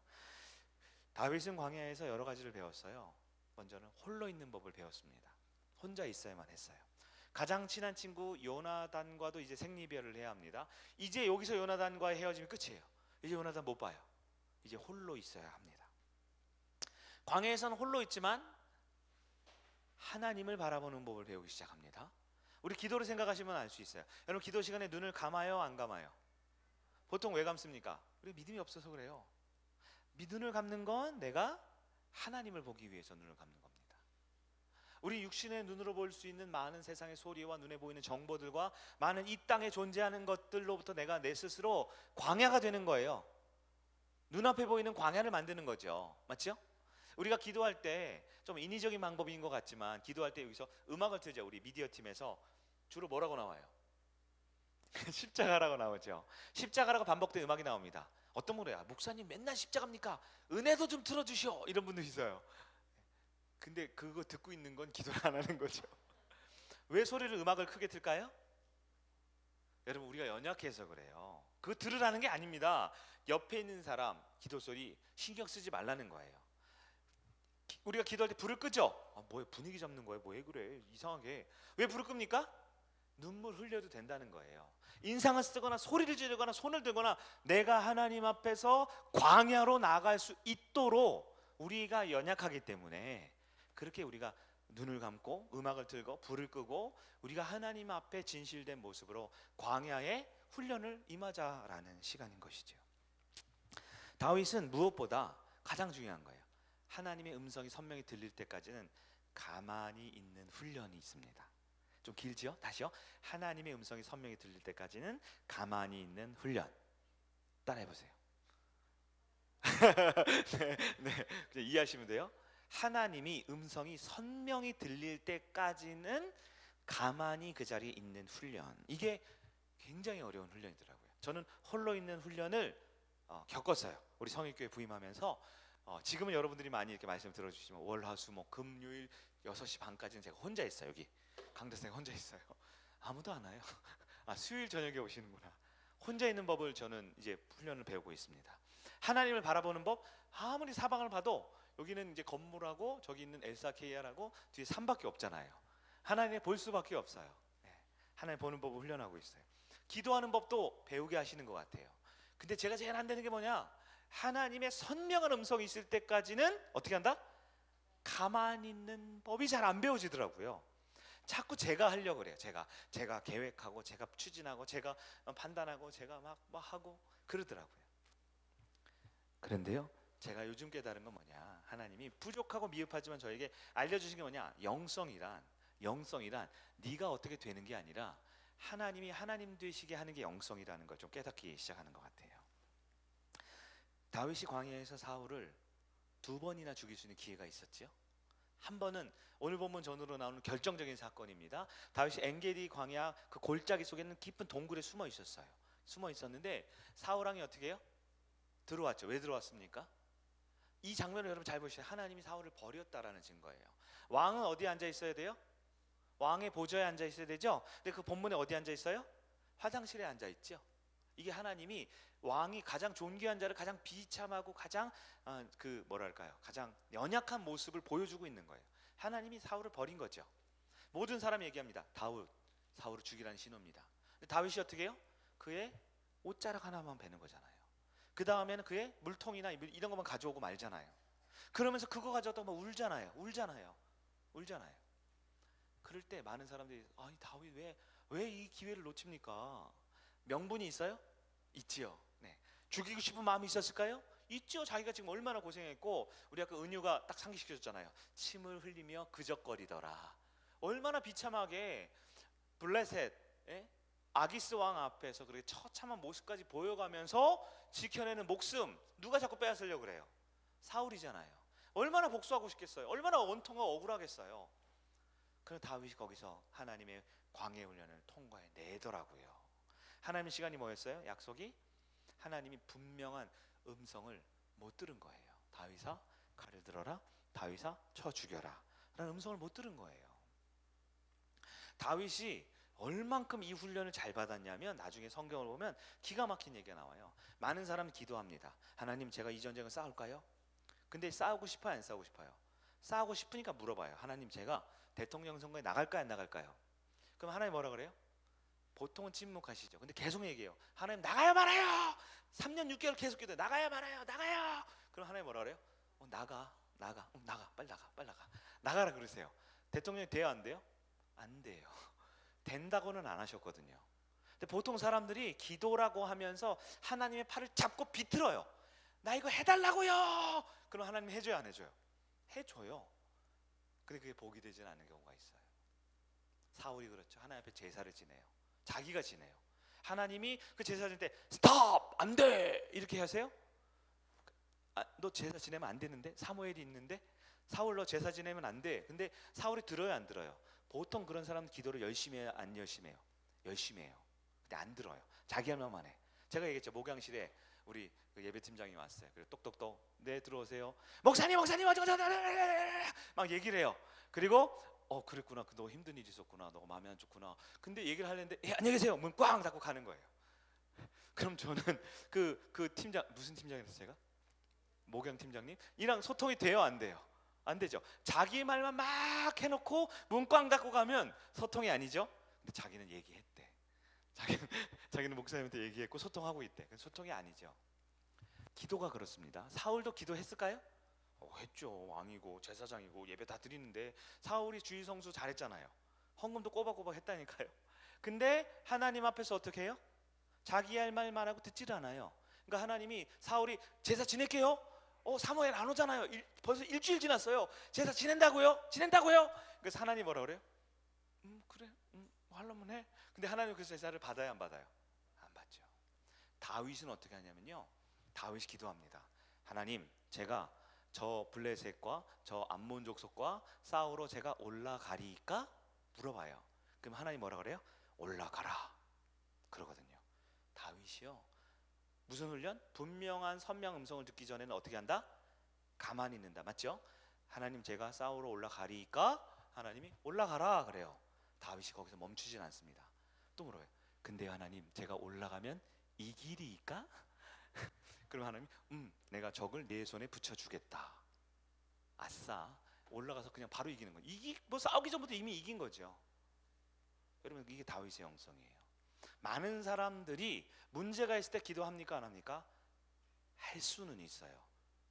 다윗은 광야에서 여러 가지를 배웠어요. 먼저는 홀로 있는 법을 배웠습니다. 혼자 있어야만 했어요. 가장 친한 친구 요나단과도 이제 생리별을 해야 합니다. 이제 여기서 요나단과의 헤어짐이 끝이에요. 이제 요나단 못 봐요. 이제 홀로 있어야 합니다. 광야에서는 홀로 있지만 하나님을 바라보는 법을 배우기 시작합니다. 우리 기도를 생각하시면 알 수 있어요. 여러분 기도 시간에 눈을 감아요, 안 감아요? 보통 왜 감습니까? 우리 믿음이 없어서 그래요. 눈을 감는 건 내가 하나님을 보기 위해서 눈을 감는 겁니다. 우리 육신의 눈으로 볼 수 있는 많은 세상의 소리와 눈에 보이는 정보들과 많은 이 땅에 존재하는 것들로부터 내가 내 스스로 광야가 되는 거예요. 눈앞에 보이는 광야를 만드는 거죠. 맞죠? 우리가 기도할 때 좀 인위적인 방법인 것 같지만 기도할 때 여기서 음악을 틀죠. 우리 미디어 팀에서 주로 뭐라고 나와요? 십자가라고 나오죠. 십자가라고 반복된 음악이 나옵니다. 어떤 분이야? 목사님 맨날 십자가입니까? 은혜도 좀 틀어주시오. 이런 분도 있어요. 근데 그거 듣고 있는 건 기도를 안 하는 거죠. 왜 소리를 음악을 크게 틀까요? 여러분 우리가 연약해서 그래요. 그거 들으라는 게 아닙니다. 옆에 있는 사람 기도 소리 신경 쓰지 말라는 거예요. 우리가 기도할 때 불을 끄죠. 뭐야 분위기 잡는 거예요? 뭐 왜 그래? 이상하게. 왜 불을 끕니까? 눈물 흘려도 된다는 거예요. 인상을 쓰거나 소리를 지르거나 손을 들거나 내가 하나님 앞에서 광야로 나아갈 수 있도록 우리가 연약하기 때문에 그렇게 우리가 눈을 감고 음악을 틀고 불을 끄고 우리가 하나님 앞에 진실된 모습으로 광야의 훈련을 임하자라는 시간인 것이죠. 다윗은 무엇보다 가장 중요한 거예요. 하나님의 음성이 선명히 들릴 때까지는 가만히 있는 훈련이 있습니다. 좀 길지요? 다시요. 하나님의 음성이 선명히 들릴 때까지는 가만히 있는 훈련. 따라해 보세요. 네, 이해하시면 돼요. 하나님이 음성이 선명히 들릴 때까지는 가만히 그 자리에 있는 훈련. 이게 굉장히 어려운 훈련이더라고요. 저는 홀로 있는 훈련을 겪었어요. 우리 성일교회 부임하면서 지금은 여러분들이 많이 이렇게 말씀 들어주시지만 월화수목 금요일 6시 반까지는 제가 혼자 있어요. 여기 강대생이 혼자 있어요. 아무도 안 와요. 수요일 저녁에 오시는구나. 혼자 있는 법을 저는 이제 훈련을 배우고 있습니다. 하나님을 바라보는 법, 아무리 사방을 봐도 여기는 이제 건물하고 저기 있는 엘사케이아라고 뒤에 산밖에 없잖아요. 하나님을 볼 수밖에 없어요. 하나님 보는 법을 훈련하고 있어요. 기도하는 법도 배우게 하시는 것 같아요. 근데 제가 제일 안 되는 게 뭐냐? 하나님의 선명한 음성이 있을 때까지는 어떻게 한다? 가만히 있는 법이 잘 안 배워지더라고요. 자꾸 제가 하려고 그래요. 제가 계획하고 제가 추진하고 제가 판단하고 제가 막 하고 그러더라고요. 그런데요, 제가 요즘 깨달은 건 뭐냐? 하나님이 부족하고 미흡하지만 저에게 알려주신 게 뭐냐? 영성이란 네가 어떻게 되는 게 아니라 하나님이 하나님 되시게 하는 게 영성이라는 걸 좀 깨닫기 시작하는 것 같아요. 다윗이 광야에서 사울을 2번이나 죽일 수 있는 기회가 있었지요. 한 번은 오늘 본문 전후로 나오는 결정적인 사건입니다. 다윗이 엔게디 광야 그 골짜기 속에는 깊은 동굴에 숨어 있었어요. 숨어 있었는데 사울 왕이 어떻게 해요? 들어왔죠. 왜 들어왔습니까? 이 장면을 여러분 잘 보시죠. 하나님이 사울을 버렸다라는 증거예요. 왕은 어디에 앉아 있어야 돼요? 왕의 보좌에 앉아 있어야 되죠. 근데 그 본문에 어디 앉아 있어요? 화장실에 앉아 있죠. 이게 하나님이 왕이 가장 존귀한 자를 가장 비참하고 가장 가장 연약한 모습을 보여주고 있는 거예요. 하나님이 사울을 버린 거죠. 모든 사람이 얘기합니다. 사울을 죽이라는 신호입니다. 근데 다윗이 어떻게 해요? 그의 옷자락 하나만 베는 거잖아요. 그 다음에는 그의 물통이나 이런 것만 가져오고 말잖아요. 그러면서 그거 가져다 막 울잖아요. 그럴 때 많은 사람들이 아니 다윗 왜 이 기회를 놓칩니까? 명분이 있어요? 있지요. 네. 죽이고 싶은 마음이 있었을까요? 있죠. 자기가 지금 얼마나 고생했고 우리 아까 은유가 딱 상기시켜줬잖아요. 침을 흘리며 그적거리더라. 얼마나 비참하게 블레셋 아기스 왕 앞에서 그렇게 처참한 모습까지 보여가면서 지켜내는 목숨 누가 자꾸 빼앗으려고 그래요? 사울이잖아요. 얼마나 복수하고 싶겠어요? 얼마나 원통하고 억울하겠어요? 그럼 다윗이 거기서 하나님의 광해 훈련을 통과해내더라고요. 하나님의 시간이 뭐였어요? 약속이 하나님이 분명한 음성을 못 들은 거예요. 다윗아 칼을 들어라, 다윗아 쳐 죽여라 라는 음성을 못 들은 거예요. 다윗이 얼만큼 이 훈련을 잘 받았냐면 나중에 성경을 보면 기가 막힌 얘기가 나와요. 많은 사람은 기도합니다. 하나님 제가 이 전쟁을 싸울까요? 근데 싸우고 싶어요? 안 싸우고 싶어요? 싸우고 싶으니까 물어봐요. 하나님 제가 대통령 선거에 나갈까요? 안 나갈까요? 그럼 하나님 뭐라 그래요? 보통은 침묵하시죠. 근데 계속 얘기해요. 하나님 나가요 말아요. 3년 6개월 계속 기도해. 나가요 말아요. 나가요. 그럼 하나님 뭐라 그래요? 나가. 나가. 빨리 나가. 나가라 그러세요. 대통령이 돼요 안 돼요? 안 돼요. 된다고는 안 하셨거든요. 근데 보통 사람들이 기도라고 하면서 하나님의 팔을 잡고 비틀어요. 나 이거 해달라고요. 그럼 하나님 해줘요 안 해줘요? 해줘요. 근데 그게 복이 되지는 않는 경우가 있어요. 사울이 그렇죠. 하나님 앞에 제사를 지내요. 자기가 지내요. 하나님이 그 제사 지낼 때 스톱! 안 돼! 이렇게 하세요? 너 제사 지내면 안 되는데? 사무엘이 있는데? 사울 너 제사 지내면 안 돼. 근데 사울이 들어요 안 들어요? 보통 그런 사람은 기도를 열심히 해요 안 열심히 해요? 열심히 해요. 근데 안 들어요. 자기 할 말만 해. 제가 얘기했죠. 목양실에 우리 그 예배팀장이 왔어요. 그리고 똑똑똑 네 들어오세요. 목사님 막 얘기를 해요. 그리고 그랬구나. 너 힘든 일이 있었구나. 너가 마음에 안 좋구나. 근데 얘기를 하려는데 안녕히 계세요. 문 꽝 닫고 가는 거예요. 그럼 저는 그 팀장 무슨 팀장이었어요 제가? 목양 팀장님 이랑 소통이 돼요 안 돼요? 안 되죠. 자기 말만 막 해놓고 문 꽝 닫고 가면 소통이 아니죠. 근데 자기는 얘기했대. 자기는 목사님한테 얘기했고 소통하고 있대. 소통이 아니죠. 기도가 그렇습니다. 사울도 기도했을까요? 했죠. 왕이고 제사장이고 예배 다 드리는데 사울이 주의 성수 잘했잖아요. 헌금도 꼬박꼬박 했다니까요. 근데 하나님 앞에서 어떻게 해요? 자기 할 말만 하고 듣질 않아요. 그러니까 하나님이 사울이 제사 지낼게요. 사무엘 안 오잖아요. 벌써 일주일 지났어요. 제사 지낸다고요? 그래서 하나님 뭐라 그래요? 그래. 하려면 해. 근데 하나님 그 제사를 받아요 안 받아요? 안 받죠. 다윗은 어떻게 하냐면요. 다윗이 기도합니다. 하나님 제가 저 블레셋과 저 암몬 족속과 싸우러 제가 올라가리까? 물어봐요. 그럼 하나님 뭐라 그래요? 올라가라 그러거든요. 다윗이요 무슨 훈련? 분명한 선명 음성을 듣기 전에는 어떻게 한다? 가만히 있는다. 맞죠? 하나님 제가 싸우러 올라가리까? 하나님이 올라가라 그래요. 다윗이 거기서 멈추진 않습니다. 또 물어요. 근데 하나님 제가 올라가면 이기리까? 그럼 하나님 내가 적을 내 손에 붙여주겠다. 아싸 올라가서 그냥 바로 이기는 거예요. 뭐 싸우기 전부터 이미 이긴 거죠. 여러분 이게 다윗의 영성이에요. 많은 사람들이 문제가 있을 때 기도합니까 안 합니까? 할 수는 있어요.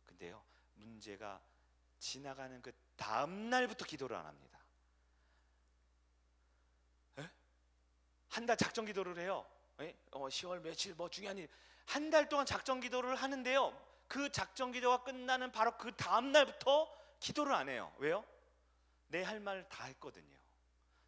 근데요 문제가 지나가는 그 다음 날부터 기도를 안 합니다. 한 달 작정 기도를 해요. 10월 며칠 뭐 중요한 일 한 달 동안 작정 기도를 하는데요 그 작정 기도가 끝나는 바로 그 다음 날부터 기도를 안 해요. 왜요? 내 할 말 다 했거든요.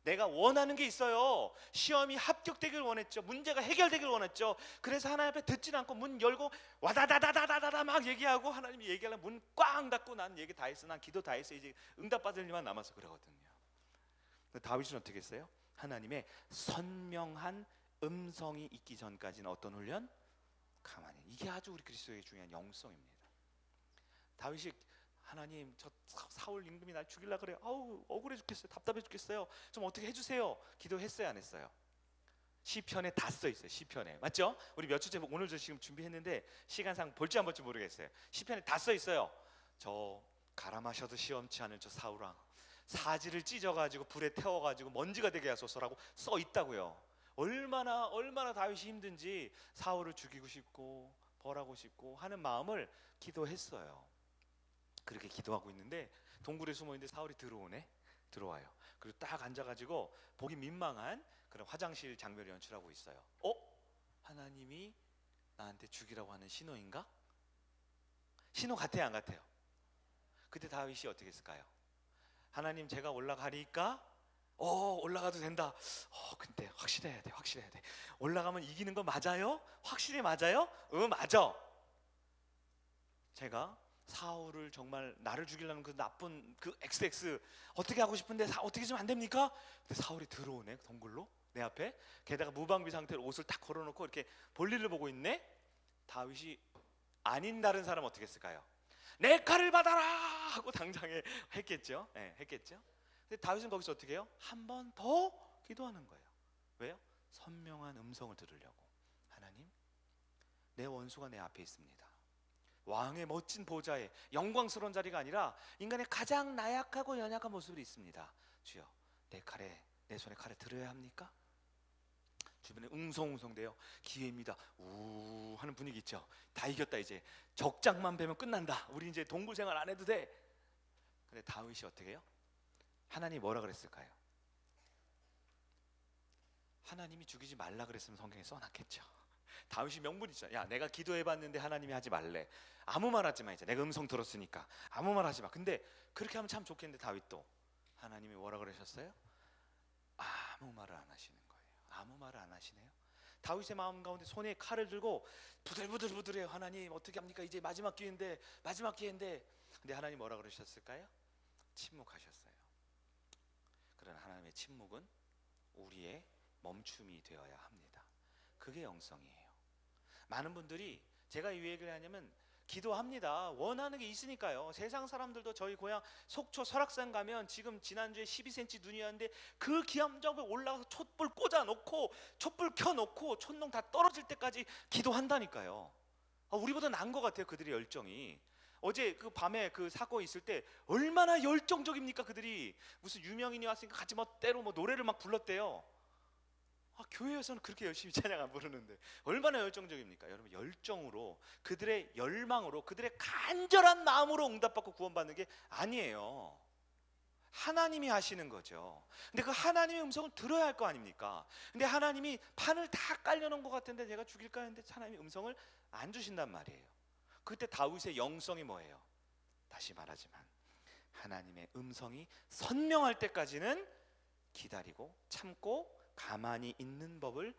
내가 원하는 게 있어요. 시험이 합격되길 원했죠. 문제가 해결되길 원했죠. 그래서 하나님 앞에 듣지 않고 문 열고 와다다다다다다 막 얘기하고 하나님이 얘기하려면 문 꽝 닫고 난 얘기 다 했어. 난 기도 다 했어. 이제 응답받을 일만 남아서 그러거든요. 근데 다윗은 어떻게 했어요? 하나님의 선명한 음성이 있기 전까지는 어떤 훈련? 가만히. 이게 아주 우리 그리스도의 중요한 영성입니다. 다윗이 하나님 저 사울 임금이 날 죽이려 그래요. 아우 억울해 죽겠어요. 답답해 죽겠어요. 좀 어떻게 해주세요. 기도했어요 안 했어요? 시편에 다 써 있어요. 시편에 맞죠? 우리 몇 주째 오늘 저 지금 준비했는데 시간상 볼지 안 볼지 모르겠어요. 시편에 다 써 있어요. 저 가라 마셔도 시험치 않을 저 사울왕 사지를 찢어가지고 불에 태워가지고 먼지가 되게 하소서라고 써 있다고요. 얼마나 다윗이 힘든지 사울을 죽이고 싶고 벌하고 싶고 하는 마음을 기도했어요. 그렇게 기도하고 있는데 동굴에 숨어 있는데 사울이 들어와요. 그리고 딱 앉아가지고 보기 민망한 그런 화장실 장면을 연출하고 있어요. 하나님이 나한테 죽이라고 하는 신호인가? 신호 같아요 안 같아요? 그때 다윗이 어떻게 했을까요? 하나님 제가 올라가리까? 올라가도 된다. 근데 확실해야 돼. 올라가면 이기는 거 맞아요? 확실히 맞아요? 맞아. 제가 사울을 정말 나를 죽이려는 그 나쁜 그 XX 어떻게 하고 싶은데 어떻게 좀 안 됩니까? 근데 사울이 들어오네 동굴로 내 앞에. 게다가 무방비 상태로 옷을 딱 걸어놓고 이렇게 볼일을 보고 있네. 다윗이 아닌 다른 사람 어떻게 했을까요? 내 칼을 받아라 하고 당장에 했겠죠. 네, 했겠죠. 근데 다윗은 거기서 어떻게 해요? 한 번 더 기도하는 거예요. 왜요? 선명한 음성을 들으려고. 하나님 내 원수가 내 앞에 있습니다. 왕의 멋진 보좌에 영광스러운 자리가 아니라 인간의 가장 나약하고 연약한 모습이 있습니다. 주여 내 손에 칼을 들어야 합니까? 주변에 웅성웅성대요. 기회입니다. 우 하는 분위기 있죠. 다 이겼다 이제. 적장만 베면 끝난다. 우리 이제 동굴 생활 안 해도 돼. 근데 다윗이 어떻게 해요? 하나님이 뭐라 그랬을까요? 하나님이 죽이지 말라 그랬으면 성경에 써놨겠죠. 다윗이 명분 있잖아요. 야, 내가 기도해봤는데 하나님이 하지 말래. 아무 말 하지 마. 이제 내가 음성 들었으니까 아무 말 하지 마. 근데 그렇게 하면 참 좋겠는데 다윗도 하나님이 뭐라 그러셨어요? 아무 말을 안 하시는 거예요. 아무 말을 안 하시네요. 다윗의 마음 가운데 손에 칼을 들고 부들부들부들해요. 하나님 어떻게 합니까? 이제 마지막 기회인데 근데 하나님 뭐라 그러셨을까요? 침묵하셨어요. 그러나 하나님의 침묵은 우리의 멈춤이 되어야 합니다. 그게 영성이에요. 많은 분들이 제가 이 얘기를 하냐면 기도합니다. 원하는 게 있으니까요. 세상 사람들도 저희 고향 속초 설악산 가면 지금 지난주에 12cm 눈이 왔는데 그 기암정에 올라가서 촛불 꽂아놓고 촛불 켜놓고 촛농 다 떨어질 때까지 기도한다니까요. 우리보다 나은 것 같아요. 그들의 열정이. 어제 그 밤에 그 사고 있을 때 얼마나 열정적입니까? 그들이 무슨 유명인이 왔으니까 같이 뭐 때로 뭐 노래를 막 불렀대요. 교회에서는 그렇게 열심히 찬양 안 부르는데 얼마나 열정적입니까? 여러분, 열정으로, 그들의 열망으로, 그들의 간절한 마음으로 응답받고 구원받는 게 아니에요. 하나님이 하시는 거죠. 근데 그 하나님의 음성을 들어야 할 거 아닙니까? 근데 하나님이 판을 다 깔려놓은 것 같은데 제가 죽일까 했는데 하나님이 음성을 안 주신단 말이에요. 그때 다윗의 영성이 뭐예요? 다시 말하지만 하나님의 음성이 선명할 때까지는 기다리고 참고 가만히 있는 법을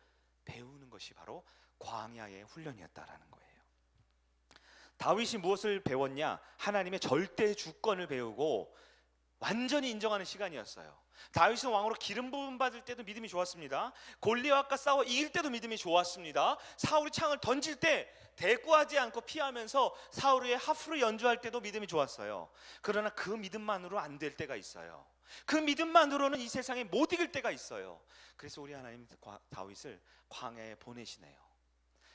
배우는 것이 바로 광야의 훈련이었다라는 거예요. 다윗이 무엇을 배웠냐? 하나님의 절대 주권을 배우고 완전히 인정하는 시간이었어요. 다윗은 왕으로 기름 부음 받을 때도 믿음이 좋았습니다. 골리앗과 싸워 이길 때도 믿음이 좋았습니다. 사울이 창을 던질 때 대꾸하지 않고 피하면서 사울의 하프를 연주할 때도 믿음이 좋았어요. 그러나 그 믿음만으로 안 될 때가 있어요. 그 믿음만으로는 이 세상에 못 이길 때가 있어요. 그래서 우리 하나님 다윗을 광야에 보내시네요.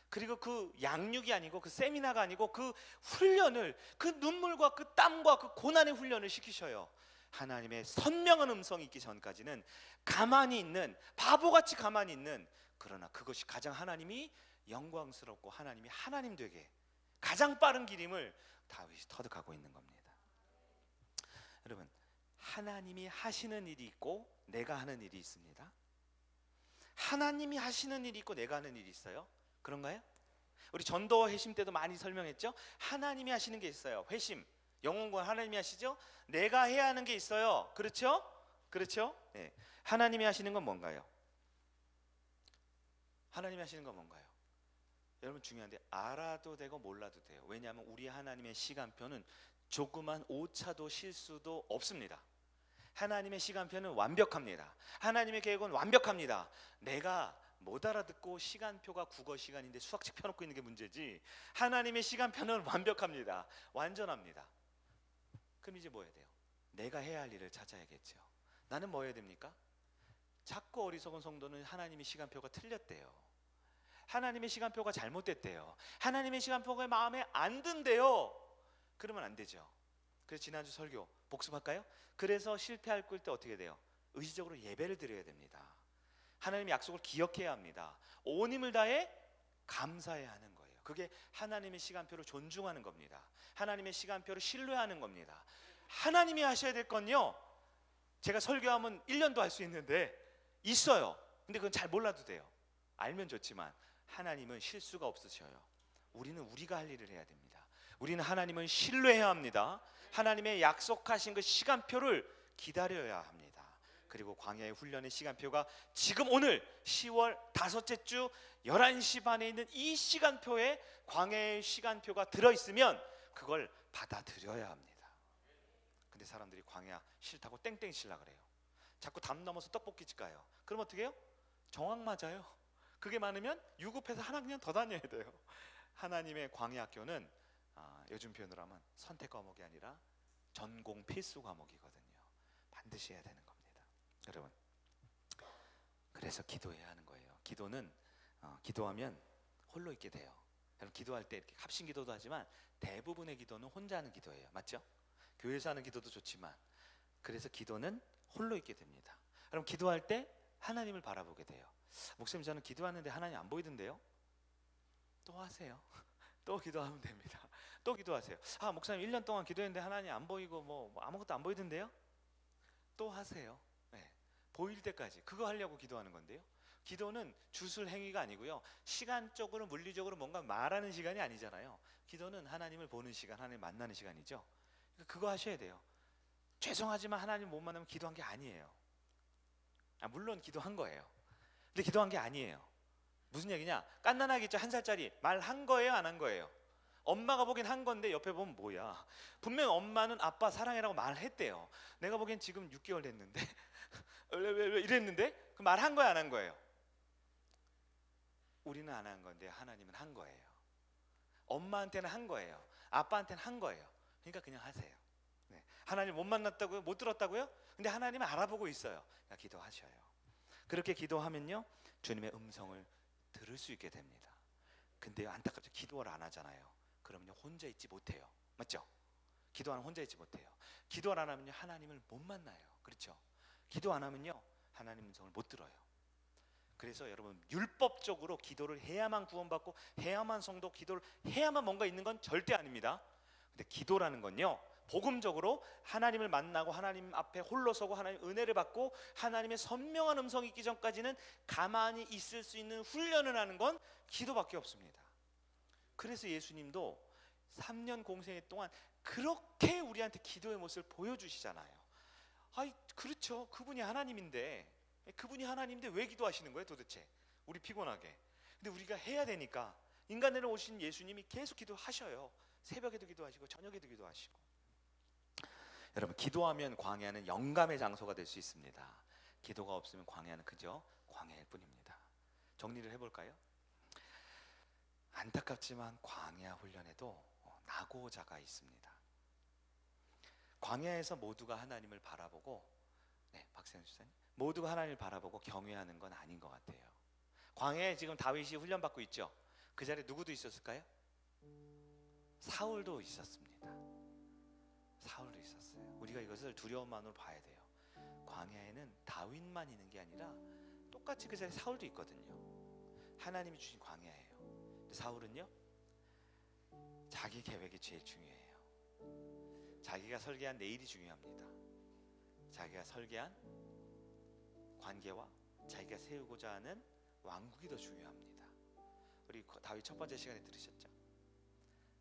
그리고 그 양육이 아니고 그 세미나가 아니고 그 훈련을, 그 눈물과 그 땀과 그 고난의 훈련을 시키셔요. 하나님의 선명한 음성이 있기 전까지는 가만히 있는, 바보같이 가만히 있는, 그러나 그것이 가장 하나님이 영광스럽고 하나님이 하나님 되게 가장 빠른 길임을 다윗이 터득하고 있는 겁니다. 여러분, 하나님이 하시는 일이 있고 내가 하는 일이 있습니다. 하나님이 하시는 일이 있고 내가 하는 일이 있어요. 그런가요? 우리 전도 회심 때도 많이 설명했죠. 하나님이 하시는 게 있어요. 회심, 영혼구원 하나님이 하시죠. 내가 해야 하는 게 있어요. 그렇죠? 그렇죠? 네. 하나님이 하시는 건 뭔가요? 하나님이 하시는 건 뭔가요? 여러분, 중요한데 알아도 되고 몰라도 돼요. 왜냐하면 우리 하나님의 시간표는 조그만 오차도 실수도 없습니다. 하나님의 시간표는 완벽합니다. 하나님의 계획은 완벽합니다. 내가 못 알아듣고 시간표가 국어 시간인데 수학책 펴놓고 있는 게 문제지, 하나님의 시간표는 완벽합니다. 완전합니다. 그럼 이제 뭐 해야 돼요? 내가 해야 할 일을 찾아야겠죠. 나는 뭐 해야 됩니까? 자꾸 어리석은 성도는 하나님의 시간표가 틀렸대요. 하나님의 시간표가 잘못됐대요. 하나님의 시간표가 마음에 안 든대요. 그러면 안 되죠. 그래서 지난주 설교 복습할까요? 그래서 실패할 때 어떻게 돼요? 의지적으로 예배를 드려야 됩니다. 하나님의 약속을 기억해야 합니다. 온 힘을 다해 감사해야 하는 거예요. 그게 하나님의 시간표를 존중하는 겁니다. 하나님의 시간표를 신뢰하는 겁니다. 하나님이 하셔야 될 건요, 제가 설교하면 1년도 할 수 있는데 있어요. 근데 그건 잘 몰라도 돼요. 알면 좋지만 하나님은 실수가 없으셔요. 우리는 우리가 할 일을 해야 됩니다. 우리는 하나님을 신뢰해야 합니다. 하나님의 약속하신 그 시간표를 기다려야 합니다. 그리고 광야의 훈련의 시간표가 지금 오늘 10월 5째 주 11시 반에 있는 이 시간표에 광야의 시간표가 들어있으면 그걸 받아들여야 합니다. 근데 사람들이 광야 싫다고 땡땡 칠라 그래요. 자꾸 담 넘어서 떡볶이집 가요. 그럼 어떻게 해요? 정황 맞아요. 그게 많으면 유급해서 한 학년 더 다녀야 돼요. 하나님의 광야 학교는 요즘 표현으로 하면 선택 과목이 아니라 전공 필수 과목이거든요. 반드시 해야 되는 겁니다. 여러분, 그래서 기도해야 하는 거예요. 기도는 기도하면 홀로 있게 돼요. 여러분, 기도할 때 이렇게 합심 기도도 하지만 대부분의 기도는 혼자 하는 기도예요. 맞죠? 교회에서 하는 기도도 좋지만, 그래서 기도는 홀로 있게 됩니다. 여러분, 기도할 때 하나님을 바라보게 돼요. 목사님 저는 기도하는데 하나님 안 보이던데요? 또 하세요. 또 기도하면 됩니다. 또 기도하세요. 아 목사님 1년 동안 기도했는데 하나님 안 보이고 뭐 아무것도 안 보이던데요? 또 하세요. 네. 보일 때까지 그거 하려고 기도하는 건데요. 기도는 주술 행위가 아니고요. 시간적으로 물리적으로 뭔가 말하는 시간이 아니잖아요. 기도는 하나님을 보는 시간, 하나님 만나는 시간이죠. 그거 하셔야 돼요. 죄송하지만 하나님 못 만나면 기도한 게 아니에요. 물론 기도한 거예요. 근데 기도한 게 아니에요. 무슨 얘기냐? 깐난아기죠. 1살짜리 말한 거예요, 안 한 거예요? 엄마가 보기엔 한 건데 옆에 보면 뭐야? 분명 엄마는 아빠 사랑해라고 말했대요. 내가 보기엔 지금 6개월 됐는데 왜 이랬는데 그 말한 거야, 안 한 거예요? 우리는 안 한 건데 하나님은 한 거예요. 엄마한테는 한 거예요. 아빠한테는 한 거예요. 그러니까 그냥 하세요. 네. 하나님 못 만났다고요? 못 들었다고요? 근데 하나님은 알아보고 있어요. 그러니까 기도하셔요. 그렇게 기도하면요 주님의 음성을 들을 수 있게 됩니다. 근데 안타깝죠. 기도를 안 하잖아요. 그러면요 혼자 있지 못해요. 맞죠? 기도 안 하면 혼자 있지 못해요. 기도를 안 하면요 하나님을 못 만나요. 그렇죠? 기도 안 하면요 하나님 음성을 못 들어요. 그래서 여러분 율법적으로 기도를 해야만 구원받고 해야만 성도, 기도를 해야만 뭔가 있는 건 절대 아닙니다. 근데 기도라는 건요 복음적으로 하나님을 만나고 하나님 앞에 홀로 서고 하나님 은혜를 받고 하나님의 선명한 음성이 있기 전까지는 가만히 있을 수 있는 훈련을 하는 건 기도밖에 없습니다. 그래서 예수님도 3년 공생애 동안 그렇게 우리한테 기도의 모습을 보여주시잖아요. 아이 그렇죠. 그분이 하나님인데 왜 기도하시는 거예요 도대체? 우리 피곤하게. 근데 우리가 해야 되니까 인간으로 오신 예수님이 계속 기도하셔요. 새벽에도 기도하시고 저녁에도 기도하시고. 여러분 기도하면 광야는 영감의 장소가 될 수 있습니다. 기도가 없으면 광야는 그저 광야일 뿐입니다. 정리를 해볼까요? 안타깝지만 광야 훈련에도 낙오자가 있습니다. 광야에서 모두가 하나님을 바라보고 박세현 주사님 모두가 하나님을 바라보고 경외하는 건 아닌 것 같아요. 광야에 지금 다윗이 훈련받고 있죠. 그 자리에 누구도 있었을까요? 사울도 있었습니다. 사울도 있었어요. 우리가 이것을 두려움만으로 봐야 돼요. 광야에는 다윗만 있는 게 아니라 똑같이 그 자리에 사울도 있거든요. 하나님이 주신 광야예요. 근데 사울은요 자기 계획이 제일 중요해요. 자기가 설계한 내일이 중요합니다. 자기가 설계한 관계와 자기가 세우고자 하는 왕국이 더 중요합니다. 우리 다윗 첫 번째 시간에 들으셨죠?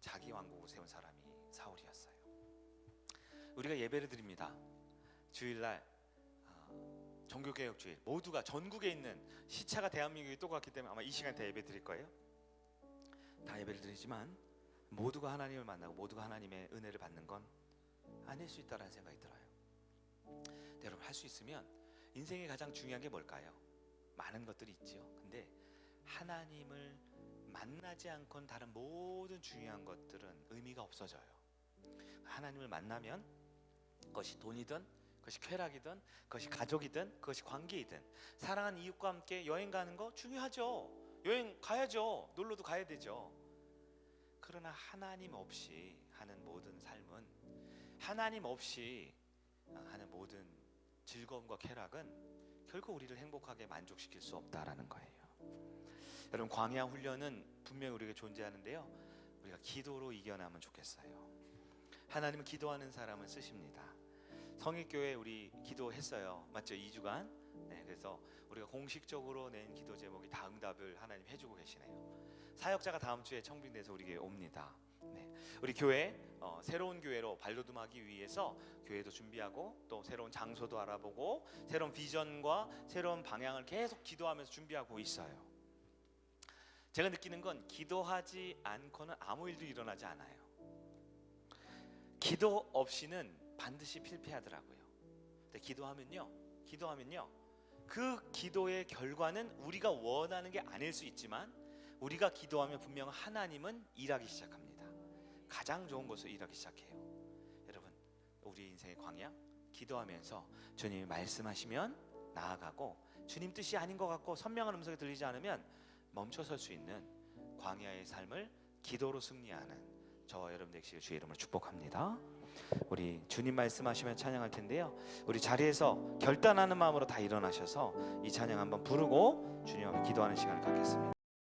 자기 왕국을 세운 사람이 사울이었어요. 우리가 예배를 드립니다. 주일날 종교개혁주일 모두가 전국에 있는 시차가 대한민국이 똑같기 때문에 아마 이 시간에 다 예배 드릴 거예요. 다 예배를 드리지만 모두가 하나님을 만나고 모두가 하나님의 은혜를 받는 건 아닐 수 있다는 생각이 들어요. 여러분 할 수 있으면 인생에 가장 중요한 게 뭘까요? 많은 것들이 있죠. 근데 하나님을 만나지 않고는 다른 모든 중요한 것들은 의미가 없어져요. 하나님을 만나면 그것이 돈이든 그것이 쾌락이든 그것이 가족이든 그것이 관계이든 사랑하는 이웃과 함께 여행 가는 거 중요하죠. 여행 가야죠. 놀러도 가야 되죠. 그러나 하나님 없이 하는 모든 삶은 하나님 없이 하는 모든 즐거움과 쾌락은 결코 우리를 행복하게 만족시킬 수 없다라는 거예요. 여러분 광야 훈련은 분명히 우리에게 존재하는데요 우리가 기도로 이겨나면 좋겠어요. 하나님은 기도하는 사람을 쓰십니다. 성익교회 우리 기도했어요. 맞죠? 2주간. 그래서 우리가 공식적으로 낸 기도 제목이 다 응답을 하나님 해주고 계시네요. 사역자가 다음 주에 청빙돼서 우리에게 옵니다. 우리 교회 새로운 교회로 발돋움하기 위해서 교회도 준비하고 또 새로운 장소도 알아보고 새로운 비전과 새로운 방향을 계속 기도하면서 준비하고 있어요. 제가 느끼는 건 기도하지 않고는 아무 일도 일어나지 않아요. 기도 없이는 반드시 실패하더라고요. 근데 기도하면요 그 기도의 결과는 우리가 원하는 게 아닐 수 있지만 우리가 기도하면 분명 하나님은 일하기 시작합니다. 가장 좋은 것을 일하기 시작해요. 여러분 우리 인생의 광야 기도하면서 주님이 말씀하시면 나아가고 주님 뜻이 아닌 것 같고 선명한 음성이 들리지 않으면 멈춰설 수 있는 광야의 삶을 기도로 승리하는 저와 여러분 되시길 주의 이름으로 축복합니다. 우리 주님 말씀하시면 찬양할 텐데요. 우리 자리에서 결단하는 마음으로 다 일어나셔서 이 찬양 한번 부르고 주님 앞에 기도하는 시간을 갖겠습니다.